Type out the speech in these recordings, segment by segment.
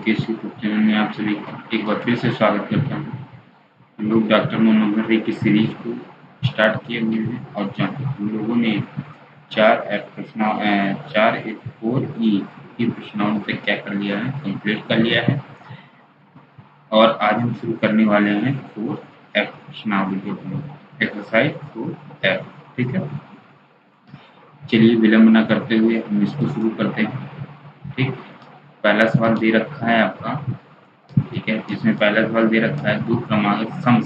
UPSC channel में आप सभी का एक बार फिर से स्वागत करता हूँ। हम लोग डॉक्टर मनोहर रे की सीरीज को स्टार्ट किए हुए हैं और हम लोगों ने 4 की प्रश्नावली तक क्या कर लिया है, कंप्लीट कर लिया है। और आज हम शुरू करने वाले हैं 4F प्रश्नावली के ऊपर, एक्सरसाइज 4F। ठीक है, चलिए विलंब न करते हुए हम इसको शुरू करते हैं। ठीक, पहला सवाल दे रखा है आपका, ठीक है, इसमें पहला सवाल दे रखा है दो क्रमागत सम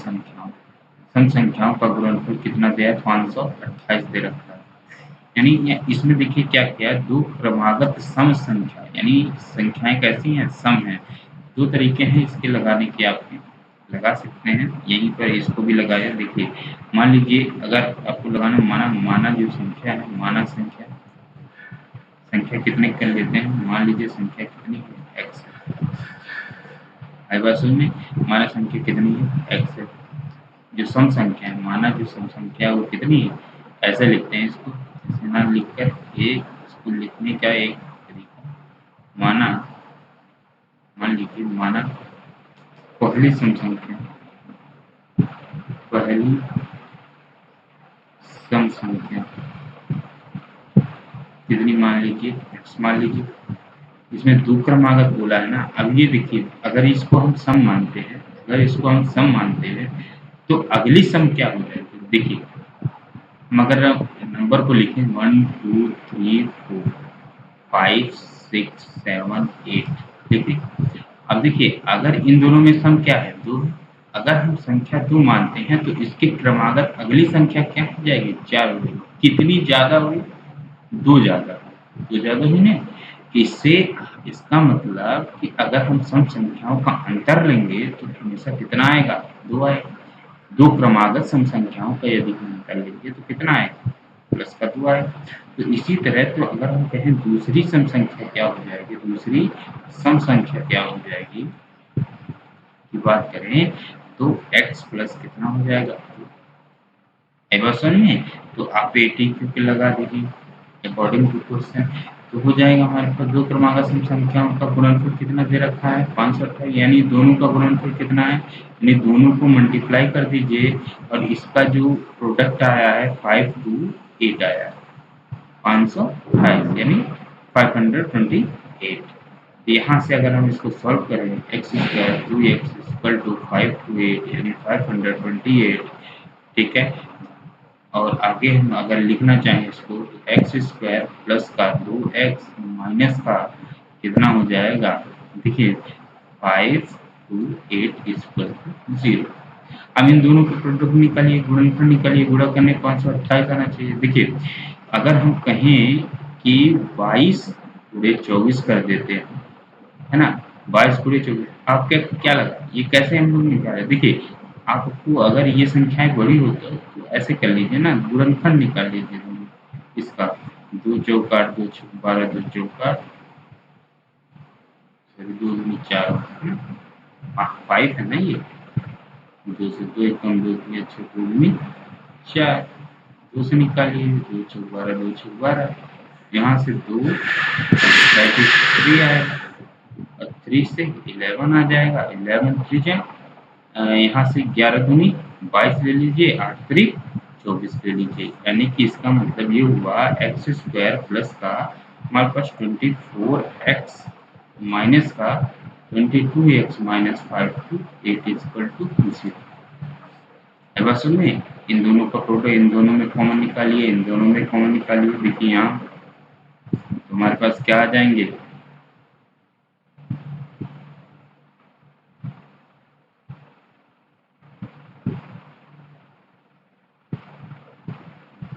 संख्याओं का गुणनफल कितना दिया है, 528 दे रखा है। यानी इसमें देखिए क्या किया है, दो क्रमागत सम संख्या, यानी संख्याएं कैसी हैं, सम है। दो तरीके हैं इसके लगाने के, आप लगा सकते हैं, यहीं पर इसको भी लगाया। देखिए मान लीजिए अगर आपको लगाना माना जो संख्या है, माना संख्या कितने कर लेते हैं, मान लीजिए संख्या कितनी है, x है। में माना संख्या कितनी है, x है। जो सम संख्या है, माना जो सम संख्या है वो कितनी है, ऐसे लिखते हैं इसको, इसे ना लिखकर इसको लिखने का एक तरीका, माना, मान लीजिए माना पहली सम संख्या, पहली सम संख्या कितनी, मान लीजिए x मान लीजिए। इसमें दो क्रमागत बोला है ना। अब ये देखिए, अगर इसको हम सम मानते हैं, तो अगली सम क्या हो जाएगी, देखिए मगर नंबर को लिखें 1 2 3 4 5 6 7 8, ठीक है। अब देखिए अगर इन दोनों में सम क्या है, दो। अगर हम संख्या 2 मानते हैं तो इसके क्रमागत अगली संख्या क्या हो जाएगी, 4 हो जाएगी। कितनी ज्यादा हुई, दो ज्यादा हुई ना। इससे इसका मतलब कि अगर हम सम संख्याओं का अंतर लेंगे तो हमेशा कितना आएगा, 2 आएगा। दो क्रमागत सम संख्याओं का यदि हम अंतर लेंगे तो कितना आएगा, प्लस का 2 आएगा। तो इसी तरह तो अगर हम कहें दूसरी सम संख्या क्या हो जाएगी, दूसरी सम संख्या क्या हो जाएगी की बात करें तो x प्लस कितना हो जाएगा, में। तो आप 80 क्योंकि लगा दीजिए अकॉर्डिंग टू क्वेश्चन। तो हो जाएगा हमारे पास दो क्रमागत सम संख्याओं का गुणनफल कितना दे रखा है, 528, यानी दोनों का गुणनफल कितना है, यानी दोनों को मल्टीप्लाई कर दीजिए और इसका जो प्रोडक्ट आया है 5 2 8 आया है, 528 यानी 528। यहाँ से अगर हम इसको सॉल्व करें, x square 2x equal to 528 यानी 528, ठीक है। और आगे हम अगर लिखना चाहें इसको तो एक्स स्क्वायर प्लस का 2x माइनस का कितना हो जाएगा, देखिए 5 2 8 इक्वल टू 0। अब इन दोनों का प्रोडक्ट निकालिए, गुणनफल निकालिए, गुणा करने 528 आना चाहिए। देखिए अगर हम कहें कि 22 पूरे 24 कर देते हैं, है ना, 22 पूरे 24, आप क्या लगा, ये कैसे हम लोग निकाले। देखिए आपको अगर ये संख्याएं बड़ी हो तो ऐसे कर लीजिए ना, गुणनफल निकाल लीजिए इसका, 2 चौक 8 2 छक 12 2 चौक 8 2 दूनी 4, 5 है ना, ये 2 से 2 कम 2 3 6 2 दूनी 4, 2 से निकालिए, 2 चौक 12 2 छक 12, यहाँ से 2 3 आएगा और 3 से 11 आ जाएगा, 11 3 यहाँ से 11 दूनी 22 ले लीजिए, 8 3 24 ले लीजिए। यानी कि इसका मतलब ये हुआ एक्स स्क्वायर प्लस का हमारे पास 24x माइनस का 22x minus 5 to 8 equal to 0। अब असल में इन दोनों का प्रोडक्ट, इन दोनों में कॉमन निकालिए, इन दोनों में कॉमन निकालिए। देखिए यहाँ हमारे पास क्या आ जाएंगे,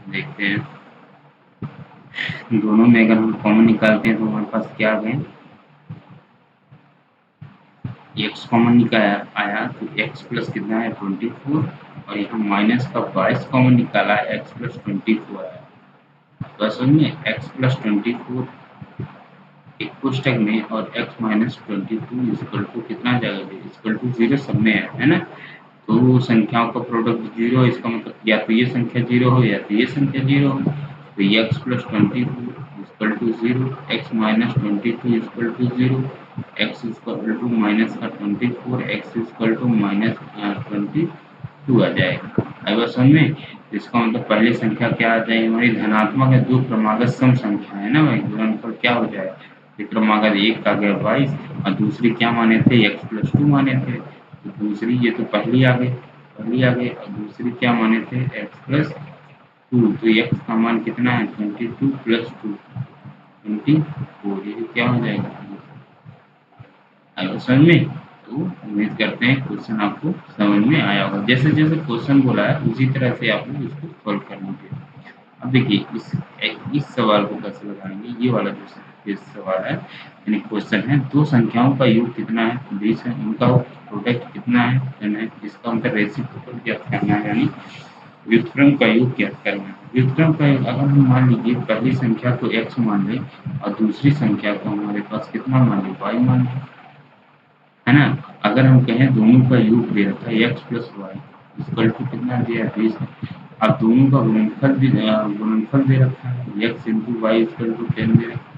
देखते हैं दोनों में अगर हम कॉमन निकालते हैं तो हमारे पास क्या आ गए, एक्स कॉमन निकाला आया तो x प्लस कितना है 24, और यहाँ माइनस का 22 कॉमन निकाला है, x प्लस 24 आया। तो असल में x प्लस 24 एक पुस्तक में और x माइनस 22 इक्वल टू कितना जाएगा, इक्वल टू 0 सब में है ना। तो संख्याओं का प्रोडक्ट 0, इसका मतलब या तो ये संख्या 0 हो या तो ये संख्या 0 हो। तो x plus 24 equal to 0, x minus 22 equal to 0। X equal to minus का 24, एक्स इक्वल टू माइनस 22 आ जाएगा। आई बात समझ में? तो इसका मतलब पहली संख्या क्या आ जाएगी हमारी, धनात्मक है, दो क्रमागत सम संख्या है ना भाई, गुणनफल क्या हो जाएगा, एक क्रमागत एक का गया 22 और दूसरी क्या माने थे, एक्स प्लस टू माने थे, तो दूसरी ये तो पहली आ गई और दूसरी क्या माने थे, एक्स प्लस टू, तो एक्स का मान कितना है 22 प्लस टू 24, ये क्या हो जाएगा, आया समझ में? तो उम्मीद करते हैं क्वेश्चन आपको समझ में आया होगा, जैसे जैसे क्वेश्चन बोला है उसी तरह से आप लोग इसको सॉल्व कर लीजिए। अब देखिए इस सवाल को कैसे लगाएंगे, ये वाला जो ये सवाल है यानी क्वेश्चन है, दो संख्याओं का योग कितना है 20 है, उनका प्रोडक्ट कितना है 10 है, इसका उनका रेसिप्रोकल ज्ञात करना है, यानी व्युत्क्रम का योग ज्ञात करना है। व्युत्क्रम का योग अगर हम मान लीजिए पहली संख्या को x मान लें और दूसरी संख्या को हमारे पास कितना मान लें, y मान लें, है ना। अगर हम कहें दोनों का योग दे रखा है x plus y equal to कितना दिया है 20, अब दोनों का गुणनफल दे रखा है x into y equal to 10 दे रखा है।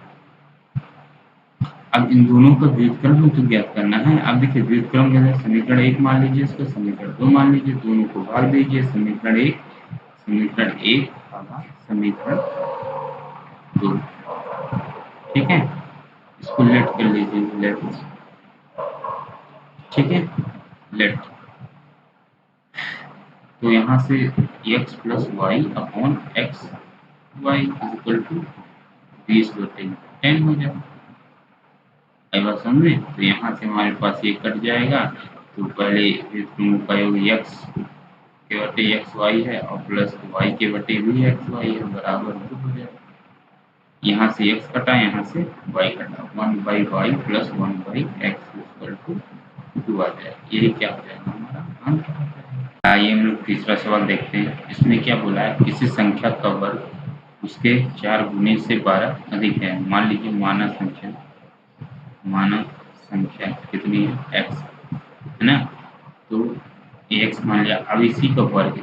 अब इन दोनों का व्युत्क्रम तो ज्ञात करना है। अब देखिए व्युत्क्रम के लिए समीकरण एक मान लीजिए, इसको समीकरण दो मान लीजिए, दोनों को भाग दीजिए, समीकरण एक भागा समीकरण दो, ठीक है। इसको लेट कर लीजिए, लेट, ठीक है, लेट, तो यहाँ से x plus y upon x y equal to 20/10 हो जाएगा। आई बात समझे? तो यहाँ से हमारे पास ये कट जाएगा, तो पहले दोनों का योग x के बटे एक्स वाई है और प्लस y के बटे भी एक्स वाई है बराबर 2 हो जाएगा। यहाँ से x कटा, यहाँ से y कटा, 1/y plus 1/x equal to 2 आ जाएगा। यही क्या हो जाएगा हमारा आंसर। आइए हम लोग तीसरा सवाल देखते हैं। इसमें क्या बोला है, किसी संख्या का वर्ग उसके 4 गुने से 12 अधिक है। मान लीजिए मानव संख्या कितनी है x, है ना। तो x मान लिया, अब इसी का वर्ग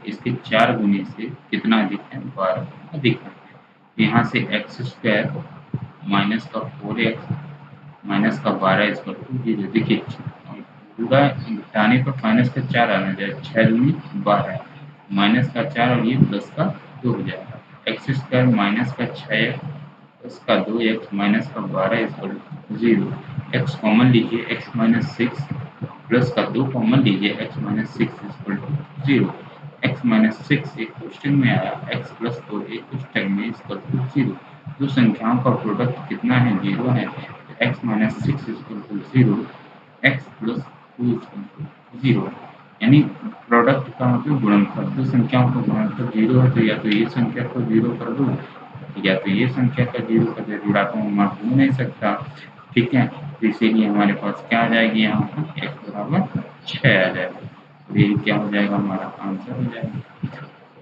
इसके 4 गुने से कितना अधिक है, 12 अधिक है। यहाँ से एक्स स्क्वायर माइनस का 4x माइनस का 12 इक्वल टू 0। देखिए पूरा घटाने पर माइनस का 4 आना जाए, 6 दूनी 12 माइनस का 4 और ये प्लस का 2 हो जाएगा। एक्स स्क्वायर माइनस का 6 प्लस का 2x माइनस का 12 इक्वल टू 0। एक्स कॉमन लीजिए, एक्स माइनस 6 प्लस का 2 कॉमन लीजिए, x minus 6 equal to 0। X minus 6 एक क्वेश्चन में आया, एक्स प्लस 4 एक क्वेश्चन में इक्वल टू 0। दो संख्याओं का प्रोडक्ट कितना है, 0 है। X minus 6 equal to 0, x plus 2 equal to 0, यानी प्रोडक्ट का मतलब गुणनफल। दो संख्याओं का गुणनफल 0 है, तो या तो ये संख्या को 0 कर दो या तो ये संख्या का 0 कर दे, ऋणात्मक मान हो नहीं सकता, ठीक है। तो इसीलिए हमारे पास क्या आ जाएगी, यहाँ पर एक्स बराबर 6 आ जाएगा। तो ये क्या हो जाएगा, हमारा आंसर हो जाएगा,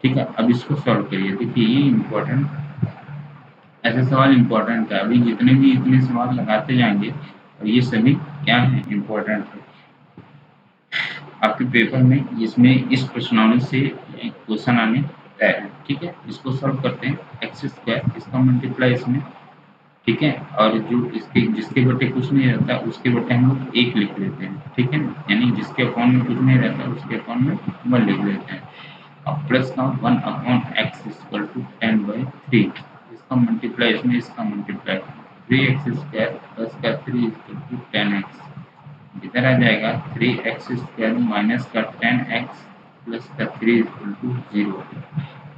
ठीक है। अब इसको सॉल्व करिए। देखिए ये इम्पोर्टेंट, ऐसे सवाल इम्पोर्टेंट है, अभी जितने भी इतने सवाल लगाते जाएंगे और ये सभी क्या है, इम्पोर्टेंट है आपके पेपर में, जिसमें इस प्रश्नावली से क्वेश्चन आने तय है, ठीक है। इसको सॉल्व करते हैं, एक्स स्क्वायर इसका मल्टीप्लाई इसमें, ठीक है, और जो इसके जिसके बटे कुछ नहीं रहता उसके बटे हम लोग 1 लिख लेते हैं, ठीक है, यानी जिसके अकाउंट में कुछ नहीं रहता उसके अकाउंट में 1 लिख लेते हैं। अब प्लस का 1 अपॉन एक्स इक्वल टू 10/3, इसका मल्टीप्लाई इसमें, इसका मल्टीप्लाई 3x स्क्वायर प्लस का 3 इक्वल टू 10x, इधर आ जाएगा 3x स्क्वायर माइनस का 10x प्लस का 3 इक्वल टू 0,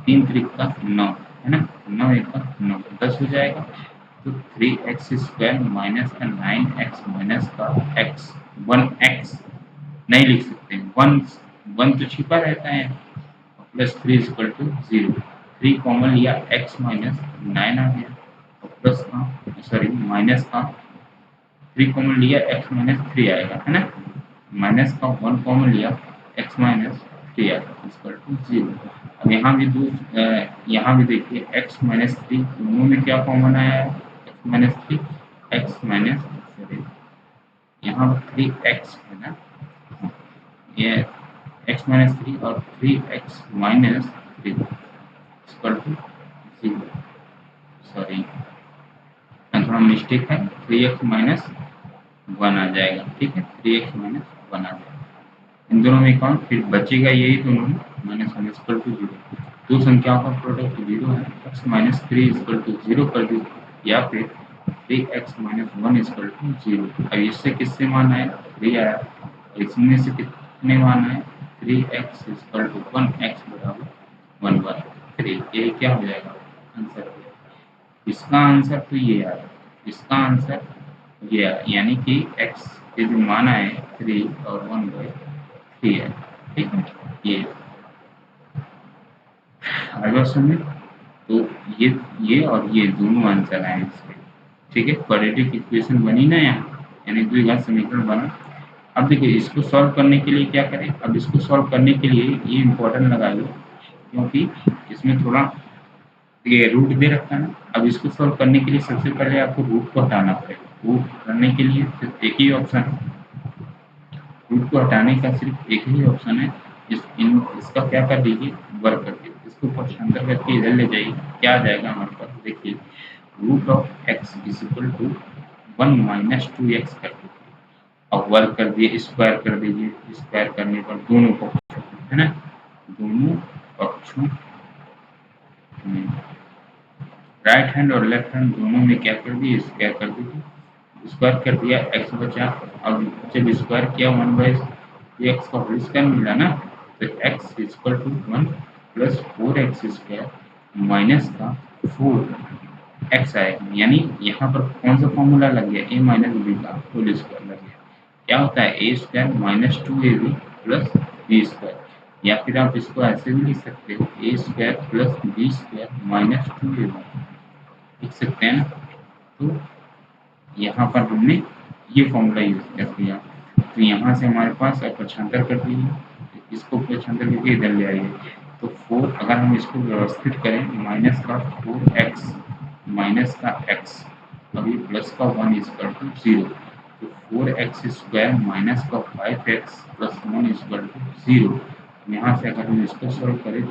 3 3 का 9, है ना, 9 1 का 9, 10 हो जाएगा। तो 3x स्क्वायर माइनस का 9x माइनस का x, 1x नहीं लिख सकते, 1 तो छिपा रहता है, प्लस 3 इक्वल टू 0, 3 कॉमन लिया, x माइनस 9 आ गया, और प्लस का सॉरी माइनस का 3 कॉमन लिया, x माइनस 3 आएगा, है ना, माइनस का 1 कॉमन लिया, x माइनस 3 आएगा इक्वल टू 0। अब यहाँ भी देखिए x माइनस 3 दोनों में क्या कॉमन आया है, x minus 3, x minus sorry यहाँ 3x है ना, ये x माइनस 3 और 3x minus 3 equal to 0, sorry मैं यहाँ मिस्टेक है, 3x माइनस 1 आ जाएगा। ठीक है, 3x माइनस 1 आ जाएगा। इन दोनों में कौन फिर बचेगा, यही दोनों माइनस 1 इक्वल टू 0। दो संख्याओं का प्रोडक्ट 0 है, x माइनस 3 इक्वल टू 0 कर दीजिए, या फिर 3x माइनस 1 इक्वल टू 0। अब इससे किससे मान आया, 3 आया, और इसमें से कितने मान आए, 3x इक्वल टू 1x बराबर 1/3। ये क्या हो जाएगा आंसर। इसका आंसर तो ये आया, इसका आंसर ये आया, यानी कि x के जो मान आए 3 और 1/3 है। ठीक है, ये आगे समझे। तो ये और ये दोनों आंसर आए इसके। ठीक है, क्वाड्रेटिक इक्वेशन बनी ना यहाँ, यानी द्विघात समीकरण बना। अब देखिए इसको सॉल्व करने के लिए क्या करें, अब इसको सॉल्व करने के लिए ये इम्पोर्टेंट लगाइए, क्योंकि इसमें थोड़ा ये रूट दे रखा है ना। अब इसको सॉल्व करने के लिए सबसे पहले आपको रूट को हटाना पड़ेगा। रूट करने के लिए सिर्फ एक ही ऑप्शन है, रूट को हटाने का सिर्फ एक ही ऑप्शन है। इसका क्या कर दीजिए, वर्क कर दीजिए, इसको पक्षांतर करके इधर ले जाइए, क्या आ जाएगा हमारे पास, देखिए root of x is equal to 1 minus 2x कर दीजिए, और वर्क कर दिए, स्क्वायर कर दीजिए। स्क्वायर करने पर दोनों पक्षों है ना, दोनों पक्षों में राइट हैंड और लेफ्ट हैंड दोनों में क्या कर दिए, स्क्वायर कर दीजिए। स्क्वायर कर दिया, एक्स बचा। अब जब स्क्वायर किया 1/x का होल स्क्वायर मिला ना, तो x equal to 1 plus 4x square minus का 4x आएगा। यानी यहाँ पर कौन सा फॉर्मूला लग गया, a माइनस बी का होल स्क्वायर लग गया। क्या होता है, a square minus 2ab plus B square, या फिर आप इसको ऐसे भी लिख सकते हो, a square plus B square minus 2ab लिख सकते हैं ना। तो यहाँ पर हमने ये फॉर्मूला यूज कर दिया, तो यहाँ से हमारे पास अब पक्षांतर कर दीजिए, इसको पक्षांतर करके इधर ले आइए। तो 4, अगर हम इसको व्यवस्थित करें, माइनस का 4x माइनस का x, अभी प्लस का 1 इक्वल टू 0, तो 4x स्क्वायर माइनस का 5x प्लस 1 इक्वल टू 0। यहाँ से अगर हम इसको सॉल्व करें,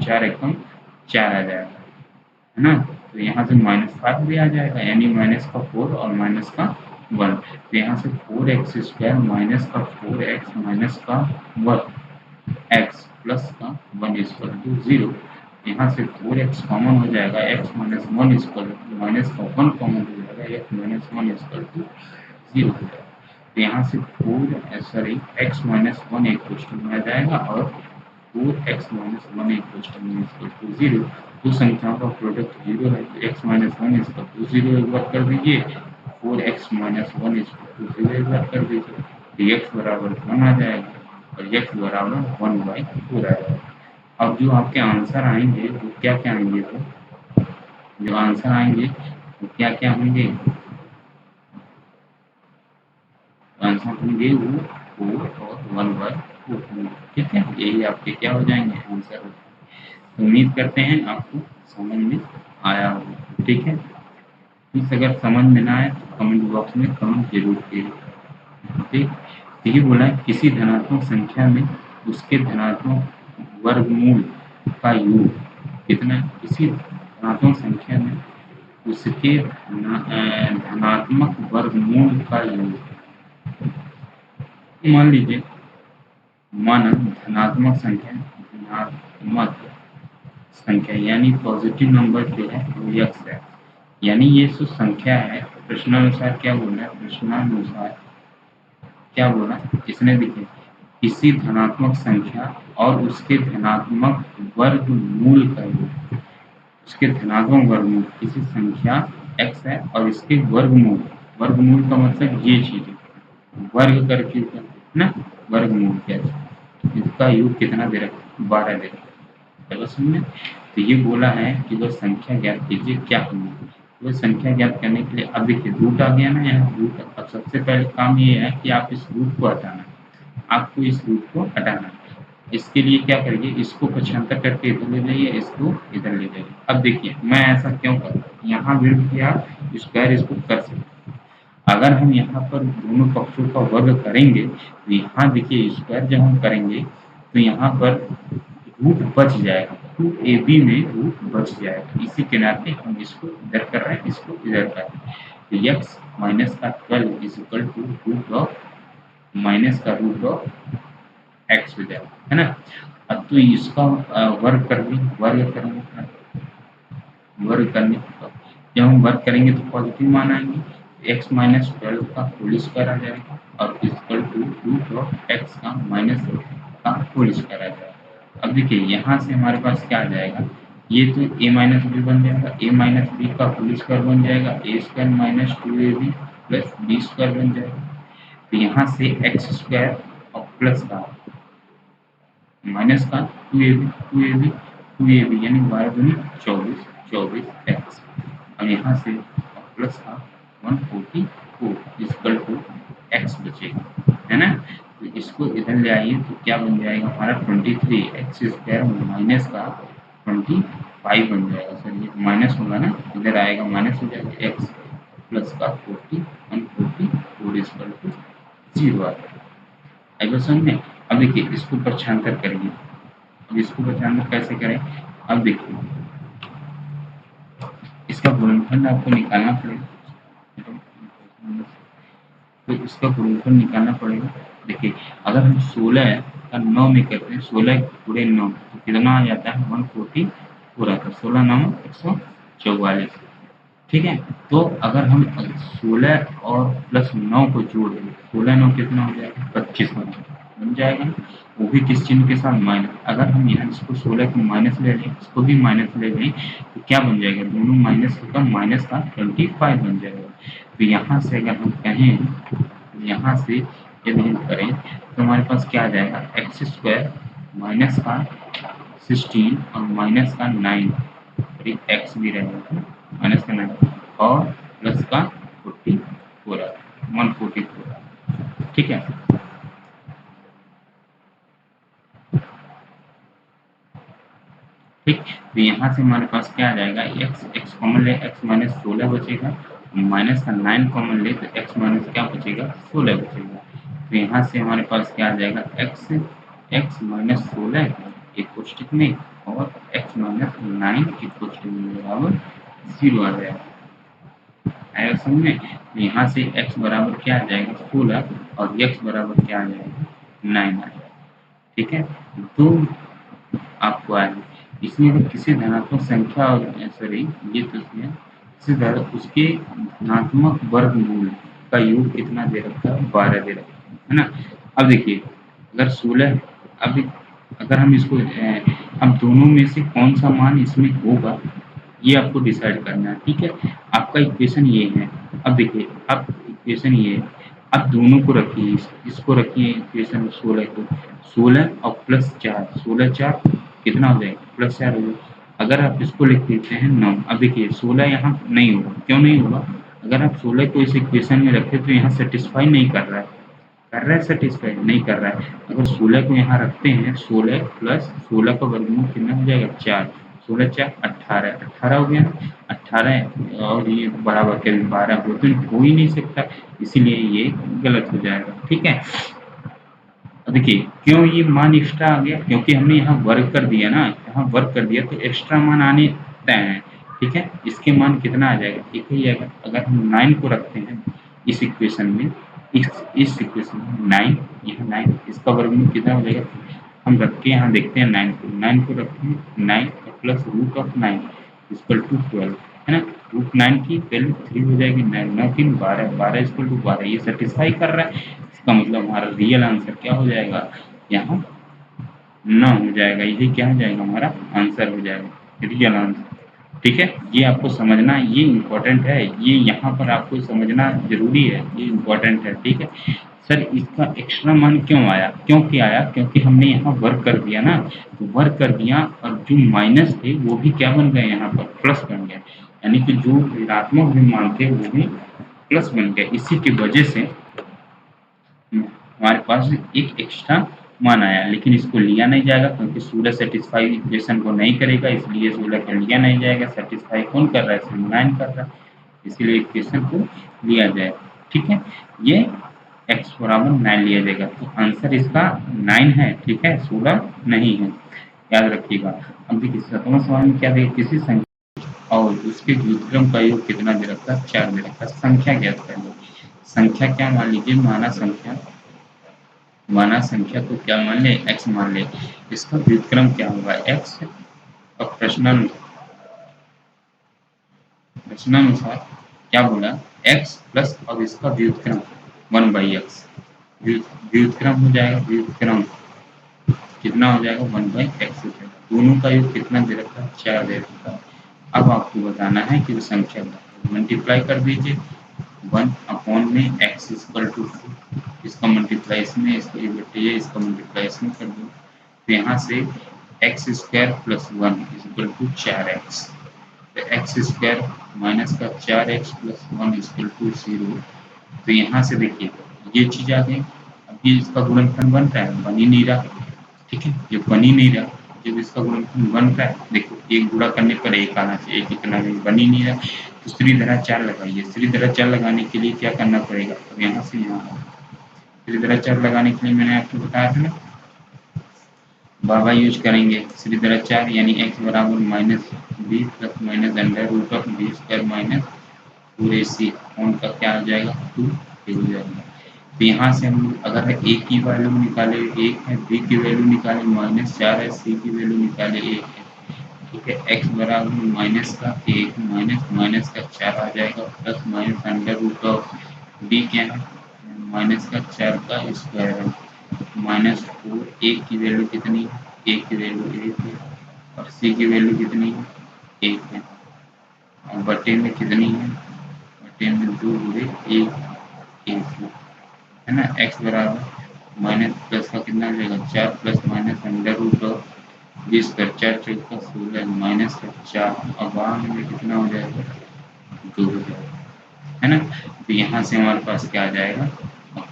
4 एकम 4 आ जाएगा, है ना। तो यहाँ से -5 भी आ जाएगा, यानी माइनस का 4 और माइनस का 1। तो यहाँ से 4x स्क्वायर माइनस का 4x माइनस का 1 x प्लस का 1 इक्वल टू 0। यहाँ से 4x कॉमन हो जाएगा, x minus 1 equal to minus का 1 कॉमन हो जाएगा, x माइनस 1 इक्वल टू 0 हो जाएगा। तो यहाँ से x माइनस 1 एक क्वेश्चन में आ जाएगा, और 4x माइनस 1 इक्वल टू 0। दो संख्याओं का प्रोडक्ट 0 है, तो x माइनस 1 इक्वल टू 0 एक बार कर दीजिए, 4x माइनस 1 इक्वल टू 0 एक बार कर दीजिए, तो x बराबर 1 आ जाएगा, और x बराबर 1/4 आएगा। अब जो आपके आंसर आएंगे वो क्या क्या आएंगे, तो जो आंसर आएंगे वो क्या क्या होंगे, आंसर होंगे वो 4 और 1/4 होंगे। ठीक है, यही आपके क्या हो जाएंगे, आंसर हो जाएंगे। उम्मीद करते हैं आपको समझ में आया होगा। ठीक है, प्लीज अगर समझ में ना आए तो कमेंट बॉक्स में कमेंट जरूर कीजिए। ठीक, तो ये बोला है, किसी धनात्मक संख्या में उसके धनात्मक वर्गमूल का योग कितना, किसी धनात्मक संख्या में उसके धनात्मक वर्गमूल का योग, मान लीजिए, माना धनात्मक संख्या यानी पॉजिटिव नंबर जो है वो x है, यानी ये जो संख्या है, प्रश्नानुसार क्या बोला है, प्रश्नानुसार क्या बोला इसने, देखिए किसी धनात्मक संख्या और उसके धनात्मक वर्गमूल का योग, उसके धनात्मक वर्गमूल, किसी संख्या x है और इसके वर्गमूल, वर्गमूल का मतलब ये चीज वर्ग करके ना, वर्गमूल क्या है, इसका योग कितना दे रखा है, 12 दे रखा है। चलो सुनिए, तो ये बोला है कि वह संख्या ज्ञात कीजिए, क्या होगी वह संख्या ज्ञात करने के लिए। अब देखिए रूट आ गया ना यहाँ, रूट। अब सबसे पहले काम ये है कि आप इस रूट को हटाना, आपको इस रूट को हटाना। इसके लिए क्या करिए, इसको पक्षांतर करके इधर ले जाइए, इसको इधर ले जाइए। अब देखिए मैं ऐसा क्यों करता हूँ, यहाँ भी आप स्क्वायर इसको कर सकते, अगर हम यहाँ पर दोनों पक्षों का वर्ग करेंगे तो यहाँ देखिए स्क्वायर जब हम करेंगे तो यहाँ पर रूट बच जाएगा, 2ab में रूट बच जाएगा। इसी के नाते हम इसको इधर कर रहे हैं, इसको इधर कर रहे हैं। तो एक्स माइनस का 12 is equal to root of minus का रूट ऑफ एक्स हो जाएगा, है ना। अब तो इसका वर्ग कर दी, वर्ग करेंगे, वर्ग करने पर जब हम वर्ग करेंगे तो पॉजिटिव मान आएंगे। एक्स माइनस 12 का होल स्क्वायर आ जाएगा और equal to root of x का माइनस का होल स्क्वायर आ जाएगा। अब देखिए यहाँ से हमारे पास क्या आ जाएगा, ये तो a माइनस बी बन जाएगा, a माइनस बी का होल स्क्वायर बन जाएगा, A square minus 2ab plus B square बन जाएगा। तो यहाँ से एक्स स्क्वायर और प्लस का माइनस का 2ab यानी 12 24 24 एक्स और यहाँ से प्लस का 144 इक्वल टू एक्स बचेगा, है ना। तो इसको इधर ले आइए तो क्या बन जाएगा हमारा 23 एक्स स्क्वायर माइनस का 25 बन जाएगा। सर ये माइनस होगा ना, इधर आएगा माइनस हो जाएगा, एक्स प्लस का 40 144 इक्वल टू 0 आ जाएगा। आई बात समझ में। अब देखिए इसको पक्षांतर करिए, अब इसको पक्षांतर कैसे करें, अब देखिए इसका गुणनफल आपको निकालना पड़ेगा, तो इसका गुणनफल निकालना पड़ेगा। देखिए अगर हम 16 का 9 में करते हैं, 16 पूरे 9 तो कितना आ जाता है 144 आता है, 16 9 144, ठीक है। तो अगर हम 16 और प्लस 9 को जोड़ दें, 16 9 कितना हो जाएगा 25 बन जाएगा ना, वो भी किस चिन्ह के साथ माइनस। अगर हम यहाँ इसको 16 को माइनस ले लें, इसको भी माइनस ले लें तो क्या बन जाएगा, दोनों माइनस होकर माइनस का 25 बन जाएगा। तो यहाँ से अगर हम कहें, यहाँ से यदि हम करें तो हमारे पास क्या आ जाएगा, एक्स स्क्वायर माइनस का 16 और माइनस का 9, एक्स भी रहेगा माइनस का 9 और प्लस का 44 144, ठीक है। ठीक, तो यहाँ से हमारे पास क्या आ जाएगा, एक्स एक्स कॉमन ले, एक्स माइनस 16 बचेगा, माइनस का 9 कॉमन ले तो एक्स माइनस क्या बचेगा 16 बचेगा। तो यहाँ से हमारे पास क्या आ जाएगा, एक्स एक्स माइनस 16 एक कोष्टक में और एक्स माइनस 9 एक कोष्टक में बराबर 0 आ जाएगा। आएगा समझ में। तो यहाँ से x बराबर क्या आ जाएगा 16 और x बराबर क्या आ जाएगा 9 आ जाएगा, ठीक है। तो आपको आएगा इसमें अगर किसी धनात्मक संख्या और सॉरी ये तो इसमें किसी उसके धनात्मक वर्गमूल का योग कितना दे रखा है 12 दे रखा है ना। अब देखिए अगर 16, अब अगर हम इसको अब दोनों में से कौन सा मान इसमें होगा ये आपको डिसाइड करना है, ठीक है। आपका इक्वेशन ये है, अब देखिए अब इक्वेशन ये है, अब दोनों को रखिए, इसको रखिए इक्वेशन 16 को, 16 और प्लस 4, 16 4 कितना हो जाएगा प्लस 4 हो जाएगा। अगर आप इसको लिख देते हैं 9, अब देखिए 16 यहाँ नहीं होगा, क्यों नहीं होगा, अगर आप 16 को इस इक्वेशन में रखें तो यहाँ सेटिस्फाई नहीं कर रहा है, कर रहा है सेटिस्फाई नहीं कर रहा है। अगर 16 को यहाँ रखते हैं, 16 प्लस 16 का वर्गमूल कितना हो जाएगा 4, 16 4 18, 18 हो गया, 18 और ये बराबर के 12 हो ही नहीं सकता, इसीलिए ये गलत हो जाएगा, ठीक है। अब देखिए क्यों ये मान एक्स्ट्रा आ गया, क्योंकि हमने यहाँ वर्ग कर दिया ना, यहाँ वर्ग कर दिया तो एक्स्ट्रा मान आने तय है, ठीक है। इसके मान कितना आ जाएगा, ठीक ही आएगा। अगर हम 9 को रखते हैं इस इक्वेशन में, इस इक्वेशन में 9, यहाँ 9 इसका वर्गमूल कितना हो जाएगा, हम रख के यहाँ देखते हैं 9 को रखते हैं, 9 plus root of 9 equal to 12, है ना। रूट 9 की वैल्यू 3 हो जाएगी, 9 9 3 12, 12 इक्वल टू 12, ये सेटिस्फाई कर रहा है। इसका मतलब हमारा रियल आंसर क्या हो जाएगा, यहाँ 9 हो जाएगा, यही क्या हो जाएगा हमारा आंसर हो जाएगा, रियल आंसर, ठीक है। ये आपको समझना, ये इम्पोर्टेंट है, ये यहाँ पर आपको समझना जरूरी है, ये इम्पोर्टेंट है, ठीक है। सर इसका एक्स्ट्रा मान क्यों आया, क्योंकि आया क्योंकि हमने यहाँ वर्क कर दिया ना, तो वर्क कर दिया और जो माइनस थे वो भी क्या बन गए यहाँ पर प्लस बन गए, यानी कि जो ऋणात्मक भी मान थे वो भी प्लस बन गए। इसी की वजह से हमारे पास एक एक्स्ट्रा मान आया, लेकिन इसको लिया नहीं जाएगा क्योंकि 16 सेटिस्फाई इक्वेशन को नहीं करेगा, इसलिए 16 को लिया नहीं जाएगा। सेटिस्फाई कौन कर रहा है, सिर्फ 9 कर रहा है, इसीलिए इक्वेशन को लिया जाएगा, ठीक है। ये x बराबर 9 लिया जाएगा, तो आंसर इसका 9 है, ठीक है, 16 नहीं है, याद रखिएगा। अब देखिए 7वां सवाल में क्या देखिए, किसी संख्या और उसके व्युत्क्रम का योग कितना दे रखा है, 4 दे रखा है। संख्या ज्ञात करनी। संख्या क्या मान लीजिए, माना संख्या को क्या मान ले, x मान ले। इसका व्युत्क्रम क्या होगा, x। और प्रश्नानुसार क्या बोला, x प्लस अब इसका व्युत्क्रम 1/x। व्युत्क्रम हो जाएगा, व्युत्क्रम कितना हो जाएगा, 1/x हो जाएगा। दोनों का योग कितना दे रखा है, 4 दे रखा है। अब आपको बताना है कि वो संख्या मल्टीप्लाई कर दीजिए 1 में x इक्वल टू 2, इसका मल्टीप्लाई इसमें, इसका ये बटिए, इसका मल्टीप्लाई इसमें कर दो। तो यहाँ से x square plus 1 equal to 4x। तो एक्स स्क्वायर माइनस का 4x प्लस 1 इक्वल टू 0। तो यहाँ से देखिए ये चीज़ आ गई। अब ये इसका गुणनफल बन रहा है, बन ही नहीं रहा। ठीक है, ये बन ही नहीं रहा। जब इसका गुणनफल बन रहा है, देखो एक गुणा करने पर एक आना चाहिए, एक इतना नहीं, बन ही नहीं रहा। तो श्री धरा 4 लगाइए। श्री धरा 4 लगाने के लिए क्या करना पड़ेगा, तो यहाँ से यहाँ श्री धरा 4 लगाने के लिए मैंने आपको बताया था ना, बाबा यूज करेंगे। श्री धरा 4 यानी x बराबर minus b plus minus under root of b square minus 2ac का क्या आ जाएगा, 2 हो जाएगा। तो यहाँ से हम अगर ए की वैल्यू निकाले 1 है, बी की वैल्यू निकाले -4 है, सी की वैल्यू निकाले 1 है। ठीक है, एक्स बराबर माइनस का 1 माइनस माइनस का 4 आ जाएगा plus minus under root of b क्या है, माइनस का 4 का स्क्वायर है -4। एक की वैल्यू कितनी है, एक की वैल्यू 1 है और सी की वैल्यू कितनी है, 1 है। और बटे में कितनी है, बटे में 2 गुणे 1 है ना। एक्स बराबर माइनस प्लस का कितना हो जाएगा, 4 plus minus under root of 20 कर 4 चौका 16 माइनस का 4 और बाहर में कितना हो जाएगा, 2 हो जाएगा, है ना। तो यहाँ से हमारे पास क्या आ जाएगा,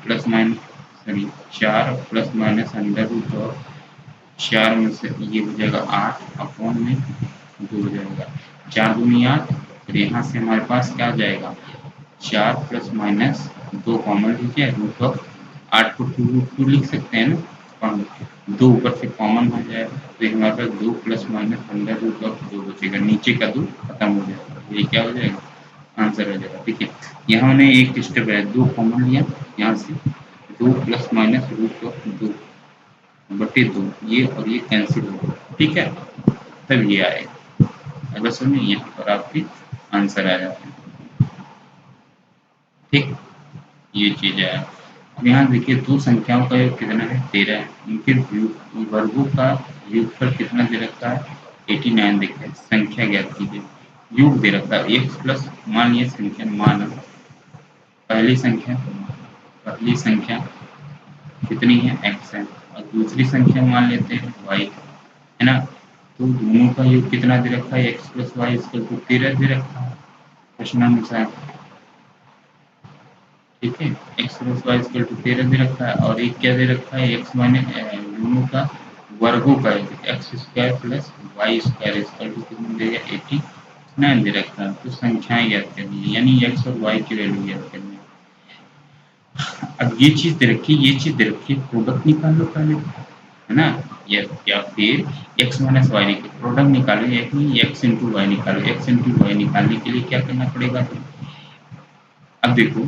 plus minus sorry 4 plus minus under root of 4 में से ये हो जाएगा 8 अपॉन में 2 हो जाएगा, 4 दूनी 8। और यहाँ से हमारे पास क्या आ जाएगा, 4 प्लस माइनस 2 कॉमन लीजिए, रूट ऑफ 8 को 2 लिख सकते हैं ना, 2 ऊपर से कॉमन हो जाएगा। तो हमारे पास 2 plus minus under root of 2 बचेगा, नीचे का 2 खत्म हो जाएगा। ये क्या हो जाएगा, आंसर हो जाएगा। ठीक है, यहाँ हमने एक स्टेप है 2 कॉमन लिया, यहाँ से 2 प्लस माइनस रूट ऑफ 2 बटे 2, ये और ये कैंसिल हो गया। ठीक है, तब ये आएगा। अगर सुनिए यहाँ पर आपकी आंसर आ जाता है। ठीक, ये चीज है। अब यहाँ देखिए दो संख्याओं का योग कितना है, 13 है। उनके वर्गों का योगफल कितना दे रखा है, 89 देखा है। संख्या ज्ञात कीजिए। योग दे रखा है x प्लस, मान लिया संख्या, मान पहली संख्या कितनी है, x है और दूसरी संख्या मान लेते हैं y, है ना। तो दोनों का योग कितना दे रखा है, x प्लस वाई इसका 13 दे रखा है प्रश्नानुसार। ठीक है, x plus y equal to 13 दे रखा है और एक क्या दे रखा है, एक्स माइनस दोनों का वर्गों का x square plus y square equal to कितना देगा, 89 दे रखा है। तो संख्याएं ज्ञात करनी है, यानी एक्स और वाई की वैल्यू ज्ञात करनी है। अब ये चीज दे रखी है, ये चीज दे रखी है, प्रोडक्ट निकाल लो पहले, है ना। या फिर एक्स माइनस वाई निकालो, प्रोडक्ट निकालो, यानी एक्स इंटू वाई निकालो। एक्स इंटू वाई निकालने के लिए क्या करना पड़ेगा, अब देखो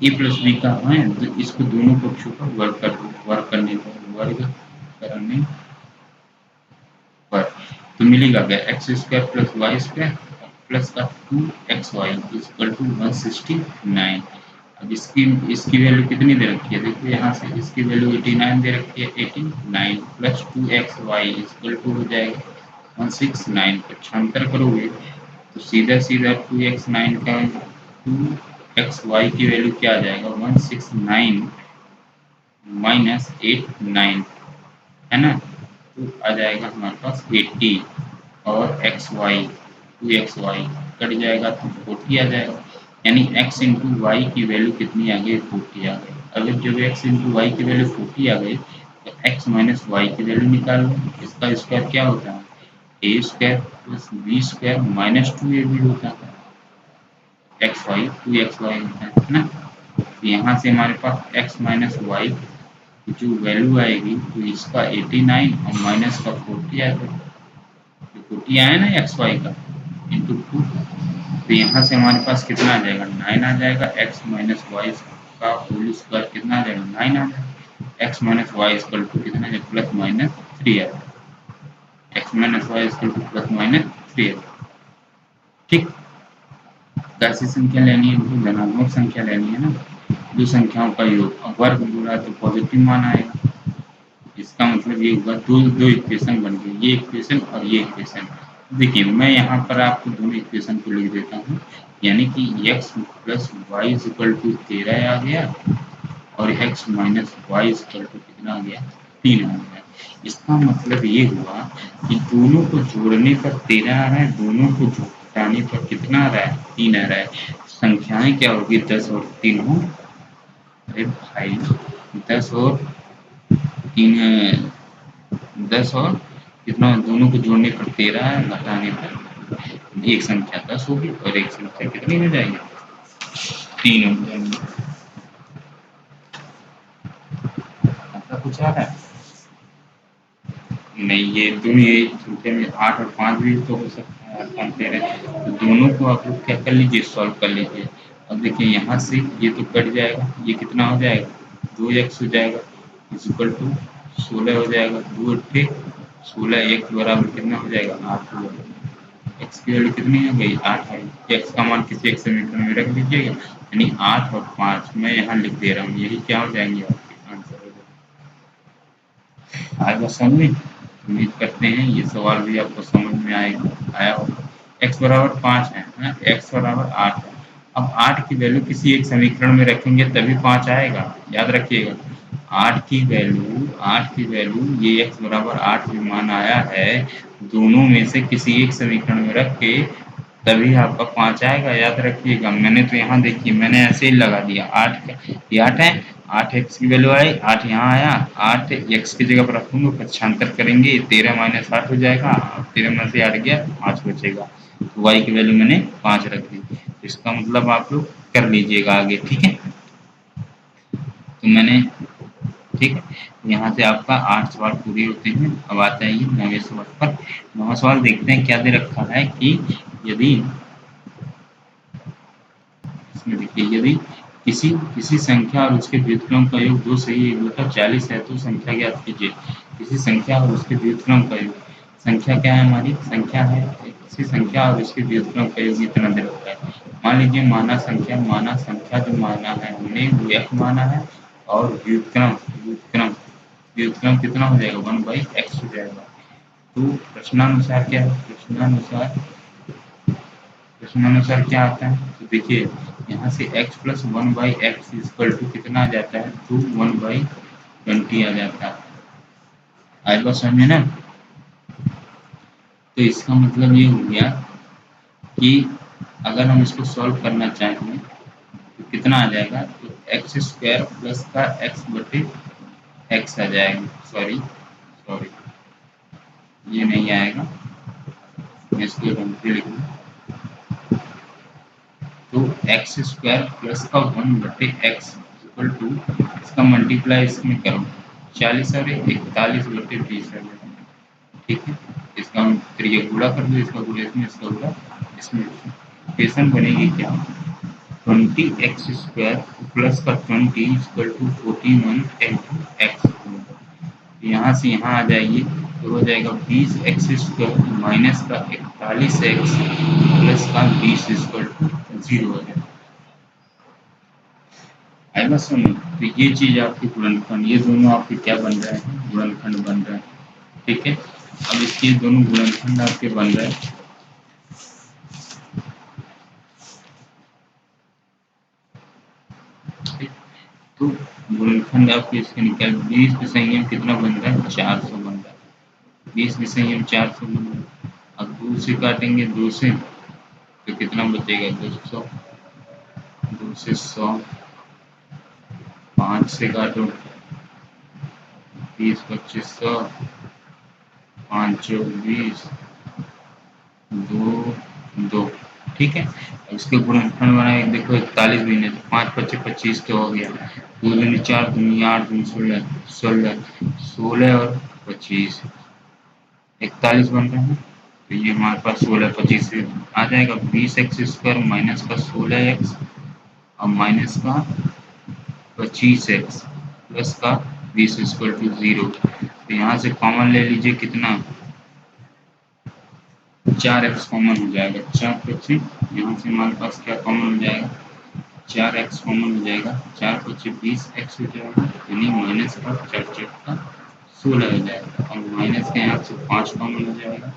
ए प्लस बी का है तो इसको दोनों पक्षों का वर्ग करने पर वर्ग करने पर तो मिलेगा क्या, x square plus y square plus का 2xy इक्वल टू 169। अब इसकी इसकी वैल्यू कितनी दे रखी है, देखो यहाँ से इसकी वैल्यू 89 दे रखी है, 89 प्लस 2xy इक्वल टू हो जाएगा 169। पक्षांतर करोगे तो सीधा सीधा 2x9 का 2xy की वैल्यू क्या आ जाएगा, 169 माइनस 89, है ना। तो आ जाएगा हमारे पास 80 और एक्स वाई 2xy कट जाएगा तो 40 आ जाएगा, यानी x इंटू वाई की वैल्यू कितनी आ गई, 40 आ गई। अगर जब x इंटू वाई की वैल्यू 40 आ गई तो x माइनस वाई की वैल्यू निकाल लो। इसका स्क्वायर क्या होता है, A square plus B square minus 2ab होता है, एक्स वाई 2xy होता है ना। तो यहाँ से हमारे पास x माइनस वाई जो वैल्यू आएगी तो इसका 89 और माइनस का 40 आएगा, 40 आया ना एक्स वाई का, इंटू 2। तो यहाँ से हमारे पास कितना आ जाएगा, 9 आ जाएगा। एक्स माइनस वाई का होल स्क्वायर कितना आ जाएगा, 9 आ जाएगा। X minus y equal to कितना है, प्लस माइनस 3 आ जाएगा। X minus y equal to plus minus 3 आ जाएगा। ठीक, कैसी संख्या लेनी है, तो धनात्मक संख्या लेनी है ना, दो संख्याओं का योग। अब वर्ग बोला तो पॉजिटिव मान आएगा। इसका मतलब ये हुआ दो दो इक्वेशन बन गई, ये इक्वेशन और ये इक्वेशन। देखिए मैं यहाँ पर आपको दोनों इक्वेशन को लिख देता हूँ, यानी कि x plus y equal to 13 आ गया और x minus y equal to कितना आ गया, 3 आ गया। इसका मतलब ये हुआ कि दोनों को जोड़ने पर 13 आ रहा है, दोनों को घटाने पर कितना आ रहा है, 3 आ रहा है। संख्याएं क्या होगी, 10 और 3 हो, अरे भाई 10 और 3, 10 और कितना, दोनों को जोड़ने पर 13 है, घटाने पर एक संख्या 10 होगी और एक संख्या कितनी हो जाएगी, 3 हो जाएंगे। ऐसा कुछ आ रहा है नहीं, ये दोनों ये संख्या में 8 और 5 भी तो हो सकता है, 8 5 13। तो दोनों को आप लोग क्या कर लीजिए, सॉल्व कर लीजिए। अब देखिए यहाँ से ये तो कट जाएगा, ये कितना हो जाएगा, 2x हो जाएगा इक्वल टू 16 हो जाएगा। 2 अट्ठे 16, x बराबर कितना हो जाएगा, 8 हो जाएगा। एक्स की वैल्यू कितनी हो गई, 8 है। एक्स का मान किसी एक समीकरण में रख लीजिएगा, यानी 8 और 5 मैं यहाँ लिख दे रहा हूँ, यही क्या हो जाएंगे आपके आंसर हो जाएगा। आएगा समझ में, उम्मीद करते हैं ये सवाल भी आपको समझ में आया होगा। एक्स बराबर 5 है ना, एक्स बराबर 8 है। अब 8 की वैल्यू किसी एक समीकरण में रखेंगे तभी 5 आएगा, याद रखिएगा। 8 की वैल्यू ये एक्स बराबर 8 जो मान आया है, दोनों में से किसी एक समीकरण में रख के तभी आपका 5 आएगा, याद रखिएगा। मैंने तो यहाँ देखिए मैंने ऐसे ही लगा दिया, 8 ये 8 है, 8 एक्स की वैल्यू आई, 8 यहाँ आया, 8 एक्स की जगह पर रखूंगा, पक्षांतर करेंगे 13 माइनस 8 हो जाएगा, 13 में से 8 गया 5 बचेगा। तो वाई की वैल्यू मैंने 5 रख दी। इसका मतलब आप लोग कर लीजिएगा आगे, ठीक है। तो मैंने, ठीक है, यहाँ से आपका 8 सवाल पूरे होते हैं। अब आता है ये 9वें सवाल पर। 9वां सवाल देखते हैं क्या दे रखा है कि यदि, इसमें देखिए, यदि किसी किसी संख्या और उसके व्युत्क्रम का योग 2 से ही 40 है तो संख्या ज्ञात कीजिए। किसी संख्या और उसके व्युत्क्रम का योग, संख्या क्या है हमारी, संख्या है, किसी संख्या और उसके व्युत्क्रम का योग इतना दे रखा है। मान लीजिए माना संख्या जो माना है हमने वो f माना है, और व्युत्क्रम व्युत्क्रम व्युत्क्रम कितना हो जाएगा, 1/x हो जाएगा। तो प्रश्नानुसार क्या है, प्रश्नानुसार क्या आता है, तो देखिए यहाँ से x plus 1/x equal to कितना आ जाता है, टू 1/20 आ जाता है। आई बात समझ में ना। तो इसका मतलब ये हो गया कि अगर हम इसको सॉल्व करना चाहें तो कितना आ जाएगा, तो एक्स स्क्वायर प्लस का एक्स बटे एक्स आ जाएगा। सॉरी सॉरी, ये नहीं आएगा, मैं इसको गलती लिख दूँ। तो एक्स स्क्वायर प्लस का 1/x इक्वल टू, इसका मल्टीप्लाई इसमें करो, 40 और 41/20 है, ठीक है। इसका हम फिर ये गुणा कर दो, इसका गुणा इसमें, इसका गुणा इसमें, इक्वेशन बनेगी क्या, 20x स्क्वायर प्लस का 20 इक्वल टू 41 यहाँ से यहाँ आ जाएगी, तो हो जाएगा 20x स्क्वायर माइनस का 41x प्लस का 20 इक्वल टू 0 हो जाएगा। आएगा समझ। तो ये चीज आपकी गुणनखंड, ये दोनों आपके क्या बन रहे हैं, गुणनखंड बन रहे हैं, ठीक है। अब इसके दोनों गुणनखंड आपके बन रहे हैं, ठीक। तो गुणनखंड आपके इसके निकल 20 के संयम कितना बन रहा है, 400 बन रहा है। 20 के संयम 400 बन रहा है। अब 2 से काटेंगे, 2 से तो कितना बचेगा, 200, 2 से 100, 5 से काटो, 20 25 100, 5 चौक 20, 2 2, ठीक है। अब इसके गुणनखंड बनाए, देखो 41 भी नहीं, 5 25 25 तो हो गया, 2 दूनी 4 दूनी 8 दूनी 16 16 16 और 25 41 बन रहे हैं। तो ये हमारे पास 16 25 से आ जाएगा 20x² माइनस का 16x और माइनस का 25x प्लस का 20 = 0। तो यहाँ से कॉमन ले लीजिए कितना, 4x कॉमन हो जाएगा। 4 बच्चे यहाँ से हमारे पास क्या कॉमन हो जाएगा, 4x कॉमन हो जाएगा। 4 बच्चे 20x हो जाएगा, यानी माइनस का 4 का 16 हो जाएगा। और माइनस के यहाँ से 5 कॉमन हो जाएगा,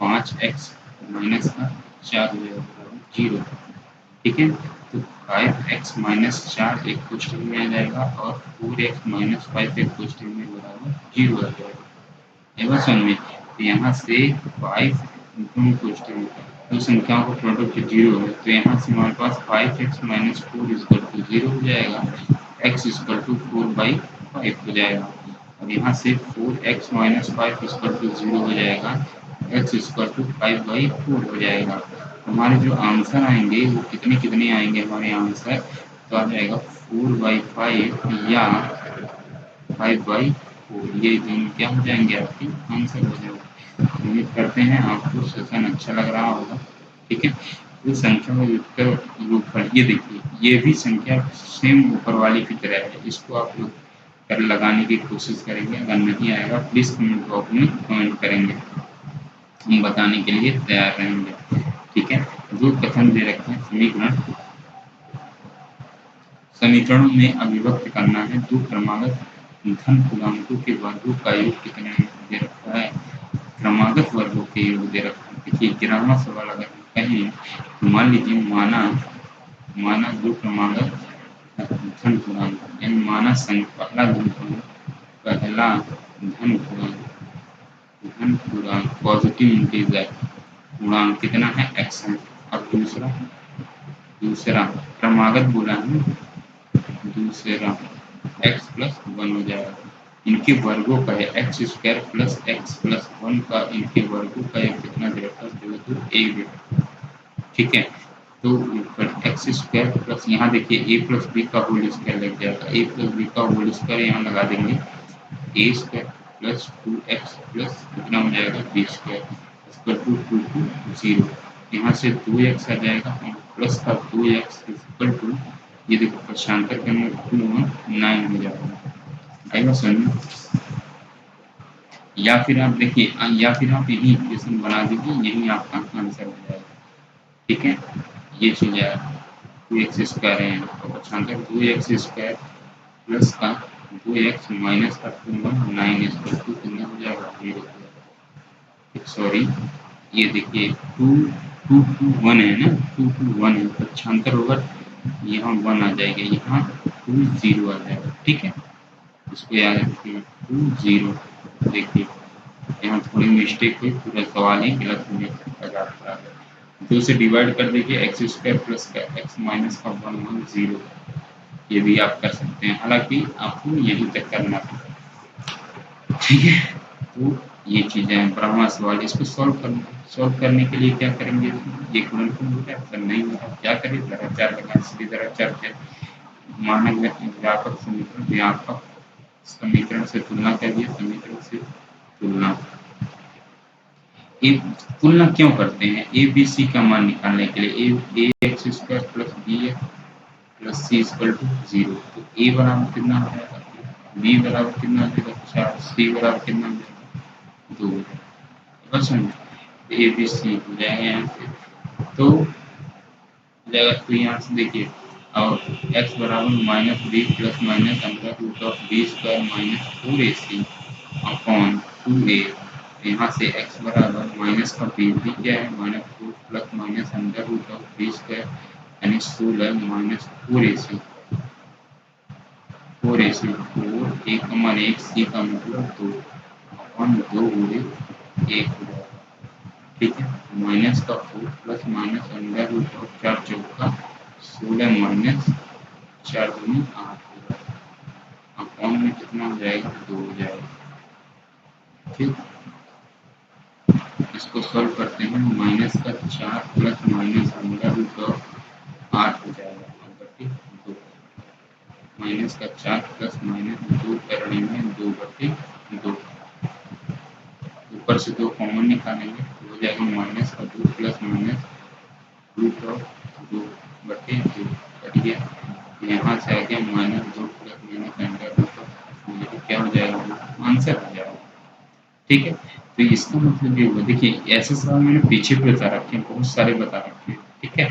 5x माइनस का 4 हो जाएगा 0। ठीक है, तो 5x माइनस 4 एक क्वेश्चन में आ जाएगा और 4x माइनस 5 एक क्वेश्चन में बराबर 0 आ जाएगा। ये बात समझ में। तो यहाँ से 5 दोनों क्वेश्चन दो संख्याओं का प्रोडक्ट 0 है, तो यहाँ से हमारे पास 5x माइनस 4 = 0 हो जाएगा, x = 4/5 हो जाएगा। और यहाँ से 4x माइनस 5 = 0 हो जाएगा, x = 5/4 हो जाएगा। हमारे जो आंसर आएंगे वो कितने कितने आएंगे हमारे आंसर, तो आ जाएगा 4/5 या 5/4। ये दोनों क्या हो जाएंगे, आपके आंसर हो जाएगा। उम्मीद करते हैं आपको सेशन अच्छा लग रहा होगा। ठीक है, इस संख्या में ऊपर ये देखिए, ये भी संख्या सेम ऊपर वाली की तरह है। इसको आप लोग कर लगाने की कोशिश करेंगे, अगर नहीं आएगा प्लीज कमेंट बॉक्स में कमेंट करेंगे, हम बताने के लिए तैयार रहेंगे। ठीक है, जो कथन दे रखे हैं समीकरणों में अभिव्यक्त करना है। दो क्रमागत धन पूर्णांकों के वर्गों का योग कितना दे रखा है, क्रमागत वर्गों के योग दे रखा है। देखिए 11वां सवाल अगर हम कहें तो मान लीजिए माना दो क्रमागत धन पूर्णांक, यानी माना पहला धन पूर्णांक पॉजिटिव इंटीजर पूर्णांक कितना है, x है। और दूसरा क्रमागत बोला है, दूसरा x+1 हो जाएगा। इनके वर्गों का है x² + x+1 का, इनके वर्गों का कितना दे रखा है, 2 1। ठीक है, तो x² प्लस यहाँ देखिए a+b का होल स्क्वायर लग जाएगा, a+b का होल स्क्वायर यहाँ लगा देंगे, a² + 2x प्लस कितना हो जाएगा, b² = 0। यहाँ से 2x आ जाएगा और प्लस का 2x = ये देखो पक्षांतर करने 2 9 हो जाएगा। आएगा समझ। या फिर आप देखिए, या फिर आप यही इक्वेशन बना दीजिए, यही आपका आंसर हो जाएगा। ठीक है, ये चीज है 2x² है, तो पक्षांतर 2x² प्लस का 2x माइनस का 2 9 कितना हो जाएगा, 0। सॉरी, ये देखिए 2 2 2 1 है ना, 2 2 1 है, पक्षांतर होगा यहाँ 1 आ जाएगा, यहाँ 2 0 आ जाएगा। ठीक है, इसको याद रखिए 2 0। देखिए यहाँ थोड़ी मिस्टेक हुई, पूरा सवाल ही गलत होने लगा। 2 से डिवाइड कर दीजिए, x² प्लस का x माइनस का 1 1 0। ये भी आप कर सकते हैं, हालांकि आपको यहीं तक करना है। ठीक है, तो ये चीजें हैं ब्रह्मा सवाल, इसको सॉल्व करने के लिए क्या करेंगे, ये गुणनफल होता है तो नहीं होता, क्या करें, दराचार लगाएं, सीधे दराचार से मानक व्यापक समीकरण, व्यापक समीकरण से तुलना करिए, समीकरण से तुलना। तुलना क्यों करते हैं, ए बी सी का मान निकालने के लिए, ax² + bx + c = 0। तो ए बराबर कितना हो जाएगा, बी बराबर कितना हो जाएगा 4, सी बराबर कितना हो जाएगा 2। बस ए बी सी हो जाएगा यहाँ से, तो हो जाएगा। तो यहाँ से देखिए, और x बराबर -b + -√b² - 4ac upon 2a। यहाँ से x बराबर माइनस का b क्या है, -4 + -√b² यानी 16 - 4ac 4ac 4 1 c का मतलब 2 अपॉन 2 गुणे 1। ठीक है, माइनस का 4 प्लस माइनस √4 चौका 16 माइनस 4 दूनी 8 होगा, अपॉन में कितना हो जाएगा, 2 हो जाएगा। ठीक, इसको सॉल्व करते हैं, माइनस का 4 प्लस माइनस √8 हो जाएगा, 2 माइनस का 4 प्लस माइनस 2 करने में 2/2, ऊपर से 2 कॉमन निकालेंगे, जाएगा माइनस का 2 प्लस माइनस रूट ऑफ 2 बटे 2 कट गया। यहाँ से आ गया minus 2 plus minus under root of 2, क्या हो जाएगा, आंसर हो जाएगा। ठीक है, तो इसका मतलब ये हुआ, देखिए ऐसे सवाल मैंने पीछे भी बता रखे हैं, बहुत सारे बता रखे हैं। ठीक है,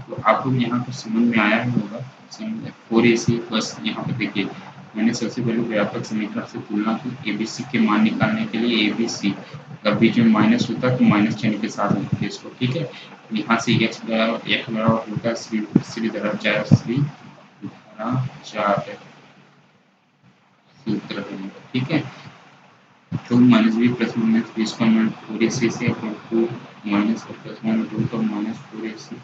तो आप लोग यहाँ पर समझ में आया ही होगा। 4ac बस यहाँ पर देखिए मैंने सबसे पहले व्यापक समीकरण से तुलना की एबीसी के मान निकालने के लिए। एबीसी अगर बीच में माइनस होता है तो माइनस चिन्ह के साथ लिखते हैं इसको। ठीक है, यहाँ से एक्स बराबर होता है श्री धरा 4 श्री धरा 4 सूत्र है। ठीक है, तो minus b plus minus b square minus 4ac से अपॉन 2 माइनस का plus minus root of minus 4ac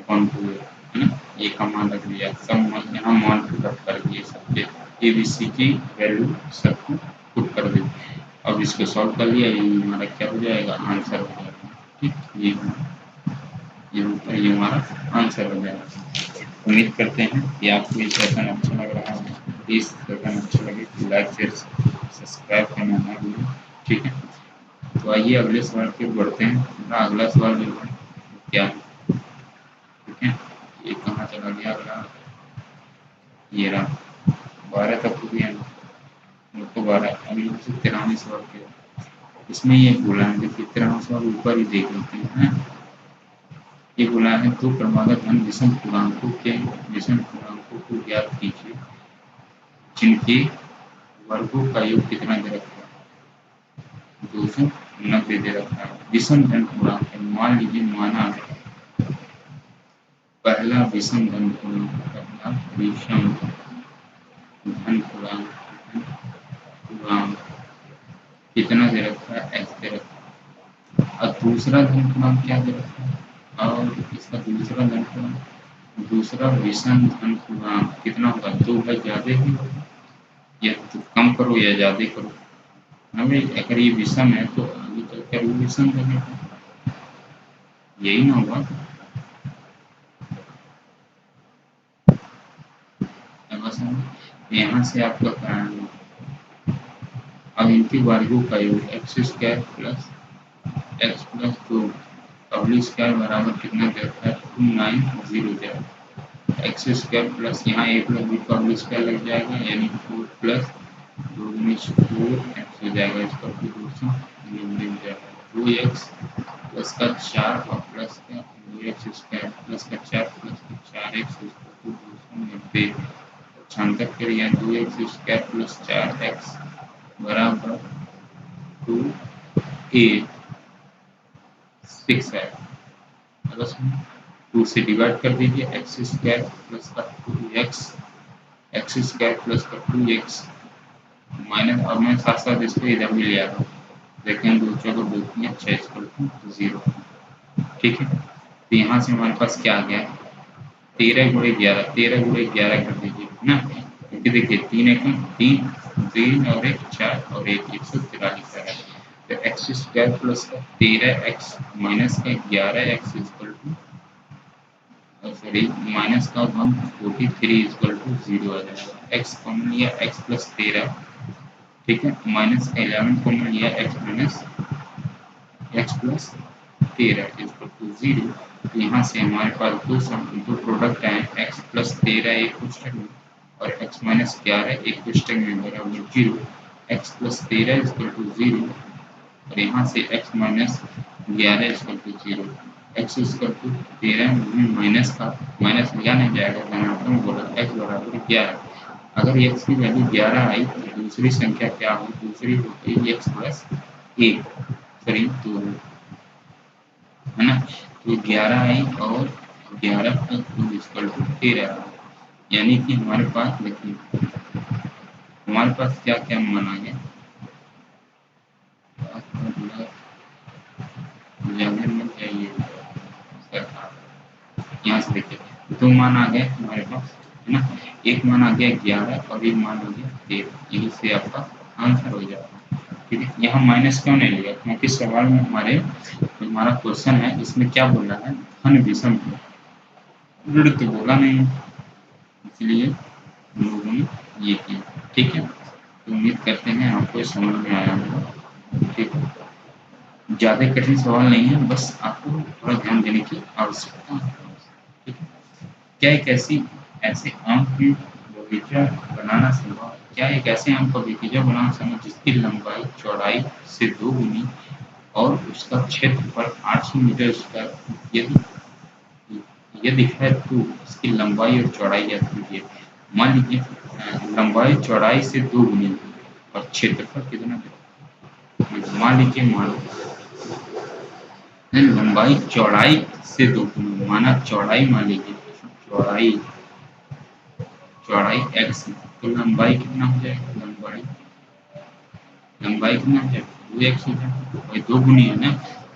upon 2 है ना, ये का मान रख दिया, सब यहाँ मान पुट कर दिए सबके, एबीसी की वैल्यू सबको पुट कर दी। अब इसको सॉल्व कर लिया, ये हमारा क्या हो जाएगा, आंसर हो जाएगा। ठीक, ये हमारा आंसर हो जाएगा। उम्मीद करते हैं कि आपको ये सेशन अच्छा लग रहा है। प्लीज़ सेशन अच्छा लगे तो लाइक शेयर सब्सक्राइब करना ना भूलें। ठीक है, तो आइए अगले सवाल की ओर बढ़ते हैं। हमारा अगला सवाल जो है क्या है, ठीक है, ये कहाँ चला गया अगला, ये रहा 12 तक हो गया तो 12। अभी से 93 सवाल के इसमें ये बोला है, देखिए 93 सवाल ऊपर ही देख लेते हैं। ये बोला है तो क्रमागत धन विषम पूर्णांकों के विषम पूर्णांकों को ज्ञात कीजिए जिनके वर्गों का योग कितना दे रखा है, 290 दे रखा है। विषम धन पूर्णांक है, मान लीजिए माना पहला विषम धन पूर्णांक, पहला विषम धन पूर्णांक कितना दे रखा है, एक्स दे रखा है। और दूसरा धन पूर्णांक क्या दे रखा है, और इसका दूसरा धन पूर्णांक, दूसरा विषम धन पूर्णांक कितना होगा, 2 है, ज्यादा ही होगा, या तो कम करो या ज्यादा करो। हमें अगर ये विषम है तो आगे चलकर वो विषम बनेगा, यही ना होगा। यहाँ से आपका अब इनके वर्गों का योग x square plus x plus 2 W square बराबर कितना देता है, 2900 एक्स स्क्वायर प्लस यहाँ ए प्लस बी का होल स्क्वायर लग जाएगा, यानी 4 प्लस 2 4 एक्स हो जाएगा, इसका 290 हो जाएगा। 2x प्लस का 4 और प्लस का 2x स्क्वायर प्लस का 4 प्लस का 4x 290 छांतर करिए, 2x स्क्वायर प्लस 4x बराबर 2 6 है। अगर 2 से डिवाइड कर दीजिए, एक्स स्क्वायर प्लस का 2x एक्स स्क्वायर प्लस का 2x माइनस, और मैं साथ साथ इसको इधर भी ले आ रहा हूँ, देखें 2 चौको 2 6 0। ठीक है, तो यहाँ से हमारे पास क्या आ गया, 13 गुणे 11, 13 गुणे 11 कर दीजिए ना, क्योंकि देखिए 3 एक 3 3 और 1 4 और 1 143 है। तो एक्स स्क्वायर प्लस का 13x माइनस का 11x equal to, sorry minus का 143 इक्वल टू 0 आ जाएगा। एक्स कॉमन लिया, एक्स प्लस 13, ठीक है, माइनस का 11 कॉमन लिया, x minus x plus 13 equal to 0। तो यहाँ से हमारे पास दो प्रोडक्ट आए, एक्स प्लस 13 एक कोष्टक में और एक्स माइनस 11 एक कोष्टक में बराबर 0। एक्स प्लस 13 इक्वल टू 0 और यहाँ से x minus 11 equal to 0, x equal to 13 में माइनस का माइनस लिया नहीं जाएगा, धनात्मक में बोला x बराबर 11। अगर x की वैल्यू 11 आई तो दूसरी संख्या क्या हो, दूसरी होती है x प्लस 1, सॉरी 2 है ना, तो 11 आई और 11 प्लस 2 इक्वल टू 13, यानी कि हमारे पास देखिए हमारे पास क्या क्या मान आ गया, यहाँ से देखिए 2 मान आ गए हमारे पास है ना, एक मान आ गया 11 और एक मान आ गया 13, यही से आपका आंसर हो जाएगा। ठीक है, यहाँ माइनस क्यों नहीं लिया, क्योंकि सवाल में हमारा क्वेश्चन है इसमें क्या बोल रहा है, धन विषम ऋण तो बोला नहीं है, इसलिए हम लोगों ने ये किया। ठीक है, तो उम्मीद करते हैं आपको समझ में आया होगा। ठीक है। ज़्यादा कठिन सवाल नहीं है, बस आपको थोड़ा ध्यान देने की आवश्यकता है। ठीक है? क्या एक ऐसे आम की बगीचा बनाना संभव है? क्या एक ऐसे आम का बगीचा बनाना संभव जिसकी लंबाई चौड़ाई से 2 गुनी और उसका क्षेत्रफल 800 मीटर स्क्वायर यदि यदि है तो इसकी लंबाई और चौड़ाई ज्ञात कीजिए। मान लीजिए लंबाई चौड़ाई से 2 गुनी और क्षेत्रफल कितना है? मान लीजिए लंबाई चौड़ाई से 2 गुनी माना चौड़ाई मान लीजिए चौड़ाई चौड़ाई x है तो लंबाई कितना हो जाएगा? लंबाई कितना हो जाएगा? 2x हो जाएगा और 2 गुनी है ना।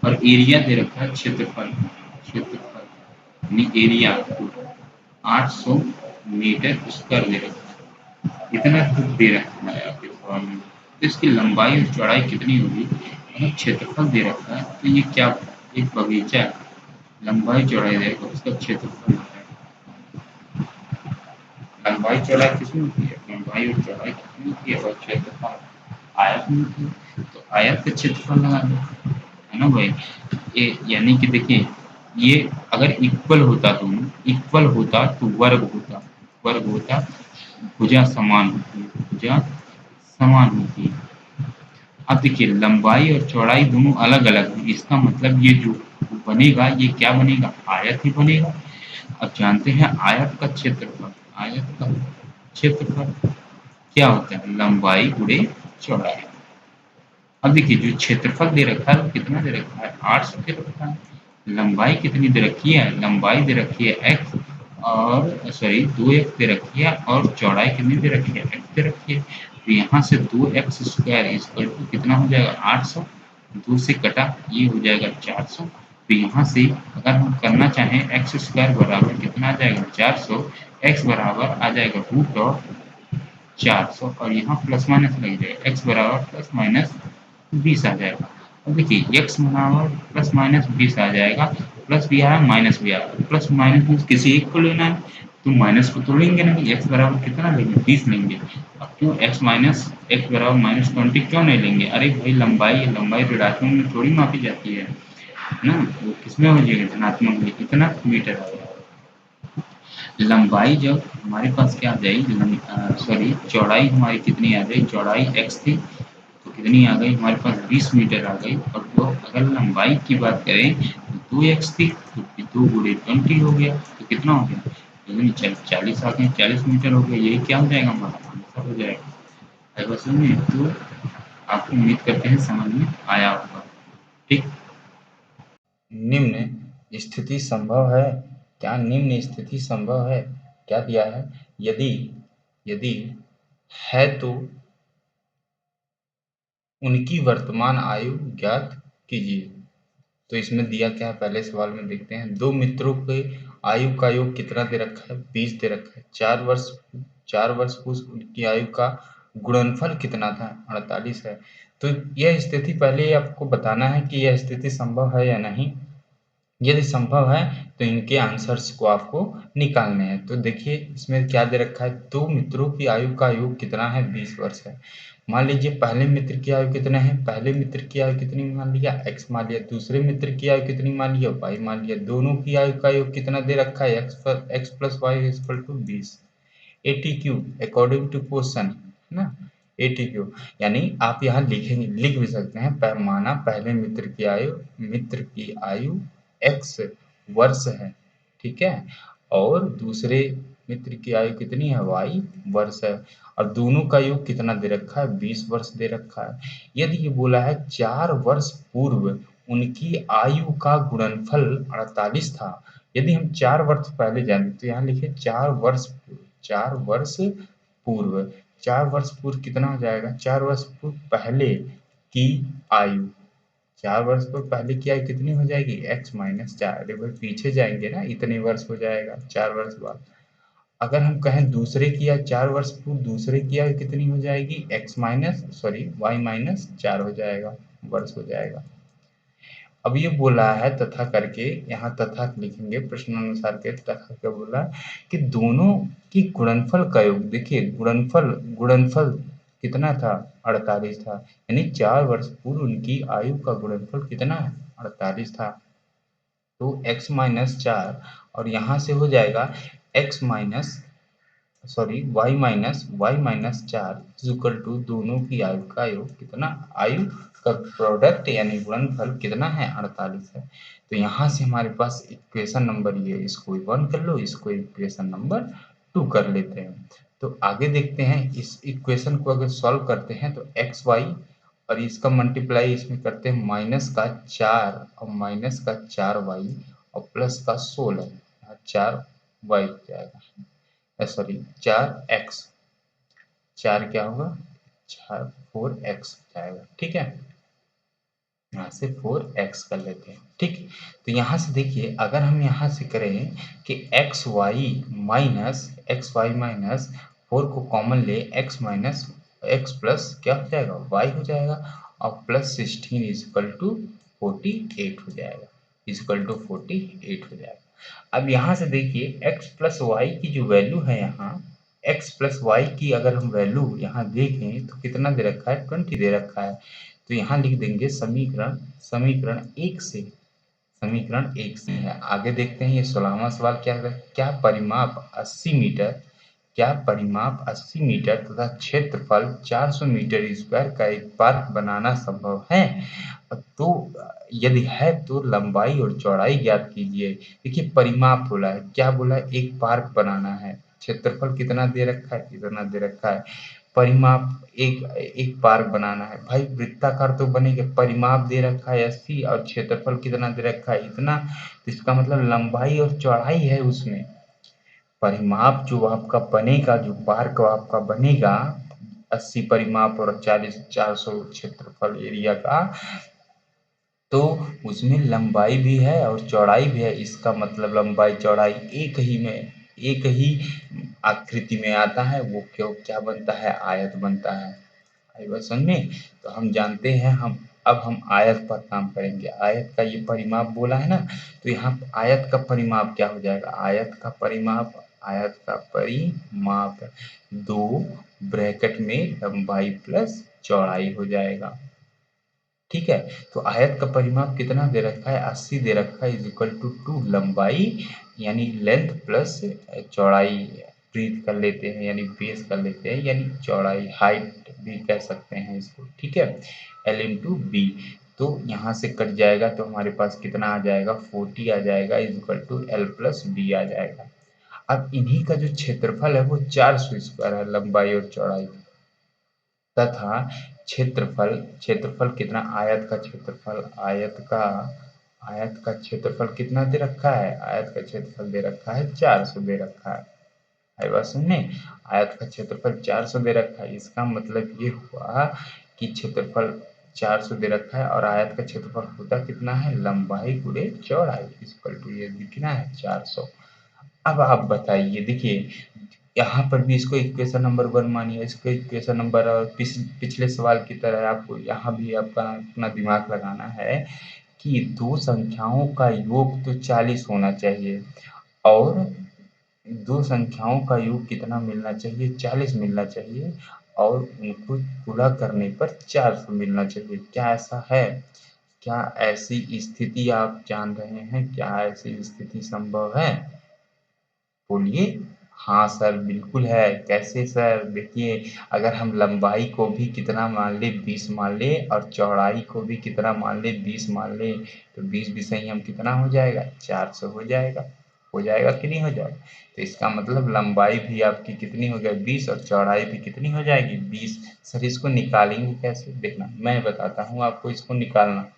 और एरिया दे रखा है क्षेत्रफल क्षेत्रफल यानी एरिया 800 मीटर स्क्वायर दे रखा है। इतना कुछ दे रखा है आपके सवाल में। तो इसकी लंबाई और चौड़ाई कितनी होगी? मतलब क्षेत्रफल दे रखा है तो ये क्या एक बगीचा है, लंबाई चौड़ाई देगा उसका क्षेत्रफल होता है। लंबाई चौड़ाई कितनी होती है? लंबाई और चौड़ाई कितनी होती है और क्षेत्रफल आयत में होती है तो आयत का क्षेत्रफल लगा दो, है ना भाई। ये यानी कि देखिए ये अगर इक्वल होता दोनों इक्वल होता तो वर्ग होता भुजा समान होती है, भुजा समान होती है। अब देखिए लंबाई और चौड़ाई दोनों अलग अलग है, इसका मतलब ये जो बनेगा ये क्या बनेगा? आयत ही बनेगा। अब जानते हैं आयत का क्षेत्रफल क्या होता है? लंबाई गुणे चौड़ाई। अब देखिए जो क्षेत्रफल दे रखा है वो कितना दे रखा है? 800 दे रखा है। लंबाई कितनी दे रखी है? लंबाई दे रखी है x और सॉरी 2x दे रखी है और चौड़ाई कितनी दे रखी है? x दे रखी है। तो यहाँ से 2x स्क्वायर इक्वल टू कितना हो जाएगा? 800। 2 से कटा ये हो जाएगा 400। तो यहाँ से अगर हम करना चाहें एक्स स्क्वायर बराबर कितना आ जाएगा? 400। x बराबर आ जाएगा रूट ऑफ 400 और यहाँ प्लस माइनस लग जाएगा x बराबर प्लस माइनस 20 आ जाएगा। अब देखिए x बराबर प्लस माइनस 20 आ जाएगा, प्लस भी आया माइनस भी आया, प्लस माइनस में किसी एक को लेना है तो माइनस को तो लेंगे नहीं, x बराबर कितना लेंगे? 20 लेंगे। अब क्यों x बराबर माइनस 20 क्यों नहीं लेंगे? अरे भाई लंबाई ऋणात्मक में थोड़ी मापी जाती है ना, वो किसमें हो जाएगा? धनात्मक में। कितना मीटर आएगा? लंबाई जब हमारे पास क्या आ जाएगी? सॉरी चौड़ाई हमारी कितनी आ गई? चौड़ाई x थी तो कितनी आ गई हमारे पास? 20 मीटर आ गई। और जो अगर लंबाई की बात करें तो 2x थी तो 2 गुणे 20 हो गया तो कितना हो गया? यानी 40 आ गए, 40 मीटर हो गया। यही क्या हो जाएगा? हमारा आंसर हो जाएगा। अगर समझे तो आपको उम्मीद करते हैं समझ में आया होगा। ठीक। निम्न स्थिति संभव है? क्या निम्न स्थिति संभव है? क्या दिया है? यदि यदि है तो उनकी वर्तमान आयु ज्ञात कीजिए। तो इसमें दिया क्या है पहले सवाल में देखते हैं। दो मित्रों के आयु का योग कितना दे रखा है? 20 दे रखा है। 4 वर्ष पूर्व उनकी आयु का गुणनफल कितना था? 48 है। तो यह स्थिति पहले ही आपको बताना है कि यह स्थिति संभव है या नहीं। यदि संभव है तो इनके आंसर्स को आपको निकालने हैं। तो देखिए इसमें क्या दे रखा है? दो मित्रों की आयु का योग कितना है? 20 वर्ष है। मान लीजिए पहले मित्र की आयु कितना है? पहले मित्र की आयु कितनी मान लिया? x मान लिया। दूसरे मित्र की आयु कितनी मान लिया? y मान लिया। दोनों की आयु का योग कितना दे रखा है? x plus y equal to 20। ATQ according to question है ना। ATQ यानी आप यहाँ लिख भी सकते हैं। माना पहले मित्र की आयु x वर्ष है, ठीक है, और दूसरे मित्र की आयु कितनी है? y वर्ष है। और दोनों का योग कितना दे रखा है? 20 वर्ष दे रखा है। यदि ये बोला है 4 वर्ष पूर्व उनकी आयु का गुणनफल 48 था। यदि हम 4 वर्ष पहले जाने तो यहाँ लिखिए 4 वर्ष पूर्व। 4 वर्ष पूर्व कितना हो जाएगा? 4 वर्ष पूर्व पहले की आयु। 4 वर्ष पूर्व पहले की आयु कितनी हो जाएगी? x minus 4। अरे भाई पीछे जाएंगे ना, इतने वर्ष हो जाएगा 4 वर्ष बाद। अगर हम कहें दूसरे की आयु 4 वर्ष पूर्व, दूसरे की आयु कितनी हो जाएगी? y माइनस 4 हो जाएगा, वर्ष हो जाएगा। अब ये बोला है तथा करके, यहाँ तथा लिखेंगे प्रश्नानुसार के। तथा क्या बोला कि दोनों की गुणनफल का योग। देखिए गुणनफल कितना था? 48 था। यानी 4 वर्ष पूर्व उनकी आयु का गुणनफल कितना है? 48 था। तो x माइनस 4 और यहाँ से हो जाएगा x minus y minus 4 is equal to दोनों की आयु का योग कितना? आयु का प्रोडक्ट यानी गुणनफल कितना है? 48 है। तो यहाँ से हमारे पास इक्वेशन नंबर ये, इसको 1 कर लो, इसको इक्वेशन नंबर 2 कर लेते हैं। तो आगे देखते हैं, इस इक्वेशन को अगर सॉल्व करते हैं तो एक्स वाई और इसका मल्टीप्लाई इसमें करते हैं माइनस का 4 और माइनस का 4y और प्लस का 16, 4y जाएगा, सॉरी 4x, 4 क्या होगा? 4x जाएगा। ठीक है, यहाँ से 4x कर लेते हैं। ठीक, तो यहाँ से देखिए, अगर हम यहाँ से करें कि एक्स वाई माइनस 4 को कॉमन ले, x माइनस एक्स प्लस क्या हो जाएगा? y हो जाएगा और प्लस 16 इज इक्वल टू 48 हो जाएगा, इज इक्वल टू 48 हो जाएगा। अब यहाँ से देखिए x प्लस वाई की जो वैल्यू है, यहाँ x प्लस वाई की अगर हम वैल्यू यहाँ देखें तो कितना दे रखा है? 20 दे रखा है। तो यहाँ लिख देंगे समीकरण एक से है। आगे देखते हैं, ये 16वां सवाल क्या है? क्या परिमाप 80 मीटर तथा क्षेत्रफल 400 मीटर स्क्वायर का एक पार्क बनाना संभव है? तो यदि है तो लंबाई और चौड़ाई ज्ञात कीजिए। देखिए, परिमाप बोला है, क्या बोला है? एक पार्क बनाना है। क्षेत्रफल कितना दे रखा है? इतना दे रखा है। परिमाप एक पार्क बनाना है। भाई वृत्ताकार तो बनेगा, परिमाप दे रखा है 80 और क्षेत्रफल कितना दे रखा है? इतना। तो इसका मतलब लंबाई और चौड़ाई है उसमें। परिमाप जो आपका बनेगा, जो पार्क आपका बनेगा 80 परिमाप और 400 क्षेत्रफल एरिया का, तो उसमें लंबाई भी है और चौड़ाई भी है। इसका मतलब लंबाई चौड़ाई एक ही आकृति में आता है, वो क्यों क्या बनता है? आयत बनता है। आई बात समझ में? तो हम जानते हैं, अब हम आयत पर काम करेंगे। आयत का ये परिमाप बोला है ना, तो यहाँ आयत का परिमाप क्या हो जाएगा? आयत का परिमाप 2 ब्रैकेट में लंबाई प्लस चौड़ाई हो जाएगा। ठीक है, तो आयत का परिमाप कितना दे रखा है? 80 दे रखा है, इज इक्वल टू 2 लंबाई यानी लेंथ प्लस चौड़ाई ब्रीथ कर लेते हैं, यानी बेस कर लेते हैं, यानी चौड़ाई हाइट भी कह सकते हैं इसको। ठीक है, एल इंटू बी। तो यहाँ से कट जाएगा तो हमारे पास कितना आ जाएगा? 40 आ जाएगा, is equal to L plus B आ जाएगा। अब इन्हीं का जो क्षेत्रफल है वो 400 स्क्वायर है, लंबाई और चौड़ाई तथा क्षेत्रफल कितना? आयत का क्षेत्रफल कितना दे रखा है? आयत का क्षेत्रफल दे रखा है 400 दे रखा है। आई बात सुनने, आयत का क्षेत्रफल 400 दे रखा है। इसका मतलब ये हुआ कि क्षेत्रफल 400 दे रखा है और आयत का क्षेत्रफल होता कितना है? लंबाई गुणे चौड़ाई इक्वल टू ये कितना है? 400। अब आप बताइए, देखिए यहाँ पर भी इसको इक्वेशन नंबर 1 मानिए, इसको इक्वेशन नंबर, और पिछले सवाल की तरह आपको यहाँ भी आपका अपना दिमाग लगाना है कि दो संख्याओं का योग तो 40 होना चाहिए और दो संख्याओं का योग कितना मिलना चाहिए? 40 मिलना चाहिए और उनको गुणा करने पर 400 मिलना चाहिए। क्या ऐसा है? क्या ऐसी स्थिति आप जान रहे हैं? क्या ऐसी स्थिति संभव है? बोलिए। हाँ सर, बिल्कुल है। कैसे सर? देखिए, अगर हम लंबाई को भी कितना मान ले? 20 मान ले और चौड़ाई को भी कितना मान ले? 20 मान ले, तो 20 भी सही हम कितना हो जाएगा? 400 हो जाएगा। हो जाएगा कि नहीं हो जाएगा? तो इसका मतलब लंबाई भी आपकी कितनी हो गई? 20 और चौड़ाई भी कितनी हो जाएगी? 20। सर इसको निकालेंगे कैसे? देखना, मैं बताता हूँ आपको इसको निकालना।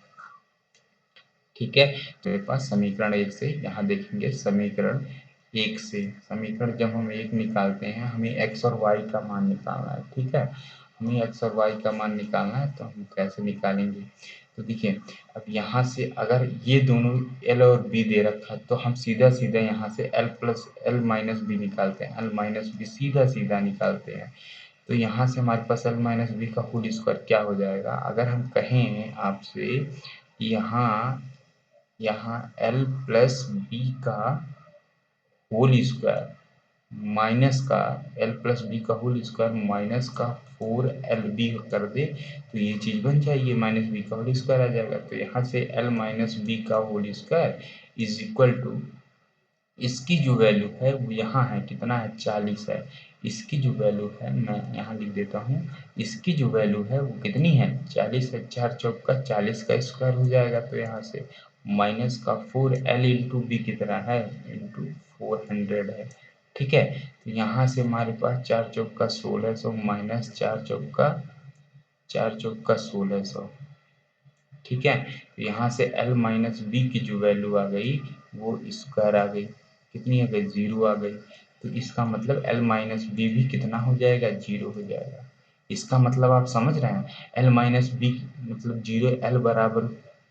ठीक है, तो मेरे पास समीकरण 1 से यहाँ देखेंगे, समीकरण जब हम 1 निकालते हैं, हमें x और y का मान निकालना है। ठीक है, हमें x और y का मान निकालना है, तो हम कैसे निकालेंगे? तो देखिए, अब यहाँ से अगर ये दोनों l और b दे रखा है तो हम सीधा सीधा यहाँ से l माइनस बी निकालते हैं, l माइनस बी सीधा सीधा निकालते हैं। तो यहाँ से हमारे पास l माइनस बी का होल स्क्वायर क्या हो जाएगा? अगर हम कहें आपसे यहाँ l प्लस बी का होल स्क्वायर, माइनस का एल प्लस बी का होल स्क्वायर माइनस का 4LB कर दे तो ये चीज बन जाएगी, माइनस बी का होल स्क्वायर आ जाएगा। तो यहाँ से एल माइनस बी का whole square is equal to, इसकी जो वैल्यू है वो यहाँ है कितना है 40 है। इसकी जो वैल्यू है मैं यहाँ लिख देता हूँ, इसकी जो वैल्यू है वो कितनी है 40 है। 4 चौक का 40 का स्क्वायर हो जाएगा। तो यहाँ से माइनस का 4L इंटू बी कितना है इंटू 400 है। ठीक है, तो यहाँ से हमारे पास 4 चौक का 1600 माइनस 4 चौक का 1600। ठीक है, तो यहाँ से L माइनस बी की जो वैल्यू आ गई वो स्क्वायर आ गई, कितनी आ गई 0 आ गई। तो इसका मतलब L माइनस बी भी कितना हो जाएगा 0 हो जाएगा। इसका मतलब आप समझ रहे हैं, L माइनस बी मतलब 0, L बराबर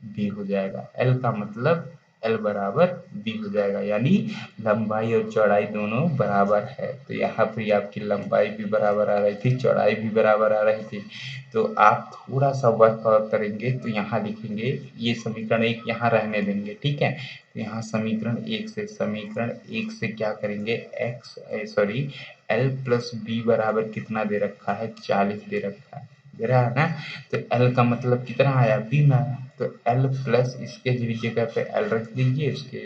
बी हो जाएगा। L का मतलब L बराबर बी हो जाएगा, यानी लंबाई और चौड़ाई दोनों बराबर है। तो यहाँ पे आपकी लंबाई भी बराबर आ रही थी, चौड़ाई भी बराबर आ रही थी। तो आप थोड़ा सा वर्कआउट करेंगे तो यहाँ लिखेंगे, ये समीकरण 1 यहाँ रहने देंगे। ठीक है, तो यहाँ समीकरण 1 से क्या करेंगे, एल प्लस बी बराबर कितना दे रखा है 40 दे रखा है, दे रहा है ना। तो एल का मतलब कितना आया बी में आया, तो एल प्लस इसके जगह पे एल रख दीजिए, उसके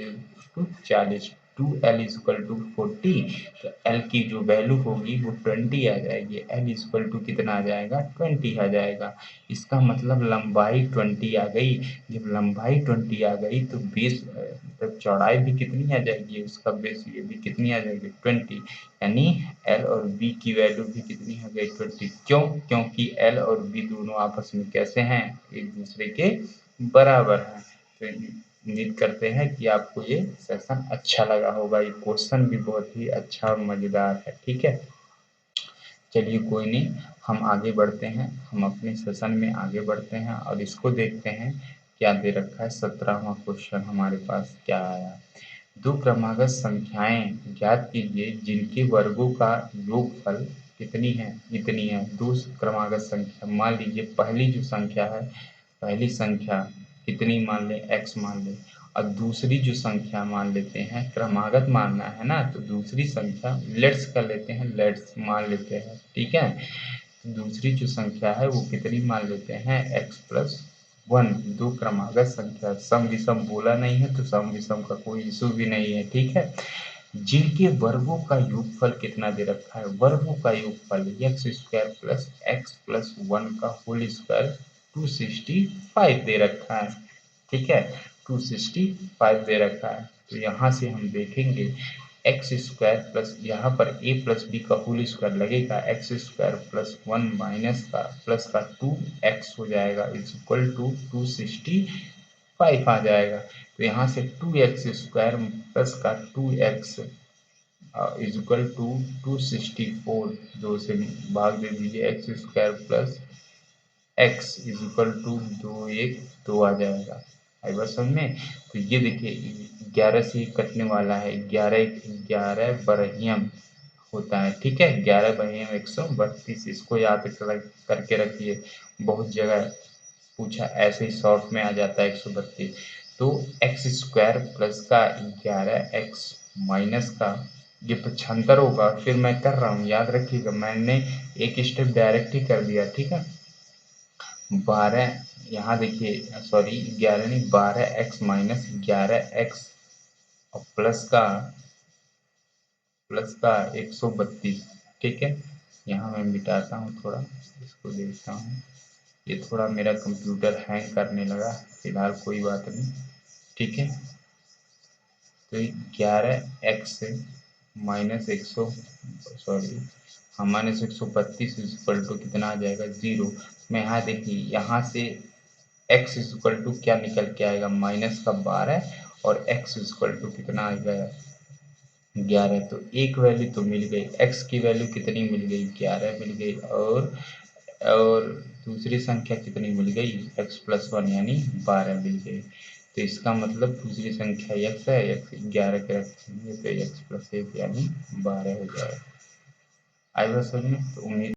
40 2L इज इक्वल टू 40। तो L की जो वैल्यू होगी वो 20 आ जाएगी। L इज इक्वल टू कितना आ जाएगा 20 आ जाएगा। इसका मतलब लंबाई 20 आ गई। जब लंबाई 20 आ गई तो बेस मतलब चौड़ाई भी कितनी आ जाएगी, उसका बेस ये भी कितनी आ जाएगी 20, यानी L और B की वैल्यू भी कितनी हो गई 20। क्यों, क्योंकि L और B दोनों आपस में कैसे हैं, एक दूसरे के बराबर हैं। तो उम्मीद करते हैं कि आपको ये सेशन अच्छा लगा होगा। ये क्वेश्चन भी बहुत ही अच्छा और मज़ेदार है। ठीक है, चलिए कोई नहीं, हम आगे बढ़ते हैं, हम अपने सेशन में आगे बढ़ते हैं और इसको देखते हैं क्या दे रखा है। 17वां क्वेश्चन हमारे पास क्या आया, दो क्रमागत संख्याएं ज्ञात कीजिए जिनके वर्गों का योगफल कितनी है, इतनी है। दो क्रमागत संख्या, मान लीजिए पहली जो संख्या है, पहली संख्या कितनी मान लें x मान लें, और दूसरी जो संख्या मान लेते हैं, क्रमागत मानना है ना, तो दूसरी संख्या लेट्स कर लेते हैं, लेट्स मान लेते हैं। ठीक है, दूसरी जो संख्या है वो कितनी मान लेते हैं x प्लस 1। दो क्रमागत संख्या, सम विषम बोला नहीं है तो सम विषम का कोई इशू भी नहीं है। ठीक है, जिनके वर्गों का योगफल कितना दे रखा है, वर्गों का योगफल x square plus x plus 1 का होल स्क्वायर 265 दे रखा है। ठीक है, 265 दे रखा है। तो यहाँ से हम देखेंगे एक्स स्क्वायर प्लस यहाँ पर ए प्लस बी का होल स्क्वायर लगेगा, एक्स स्क्वायर प्लस 1 माइनस का प्लस का 2x हो जाएगा इज इक्वल टू 265 आ जाएगा। तो यहाँ से 2x स्क्वायर प्लस का 2x इज इक्वल टू 264, 2 से भाग दे दीजिए, x square plus x is equal to 2 आ जाएगा। आई बात समझ में। तो ये देखिए 11 से ये कटने वाला है, 11 बरहियम होता है। ठीक है, 11 बरहियम 132, इसको याद करके रखिए, बहुत जगह पूछा ऐसे ही शॉर्ट में आ जाता है 132। तो एक्स स्क्वायर प्लस का 11x माइनस का, ये पक्षांतर होगा, फिर मैं कर रहा हूँ याद रखिएगा, मैंने एक स्टेप डायरेक्ट ही कर दिया। ठीक है, 12 यहाँ देखिए, सॉरी 11 नहीं, 12x माइनस 11x और प्लस का 132। ठीक है, यहाँ मैं मिटाता हूँ, थोड़ा इसको देखता हूँ, ये थोड़ा मेरा कंप्यूटर हैंग करने लगा, फिलहाल कोई बात नहीं। ठीक है, तो 11x माइनस 100 सॉरी हाँ माइनस 132 इक्वल टू कितना आ जाएगा 0। मैं यहाँ देखिए, यहाँ से x इक्वल टू क्या निकल के आएगा माइनस का 12 और x इक्वल टू कितना आ गया 11। तो एक वैल्यू तो मिल गई, x की वैल्यू कितनी मिल गई 11 मिल गई, और दूसरी संख्या कितनी मिल गई x प्लस 1 यानी 12 मिल गई। तो इसका मतलब दूसरी संख्या x है, x 11 के रखेंगे तो x प्लस 1 यानी 12 हो जाएगा। आई बात समझ में। तो उम्मीद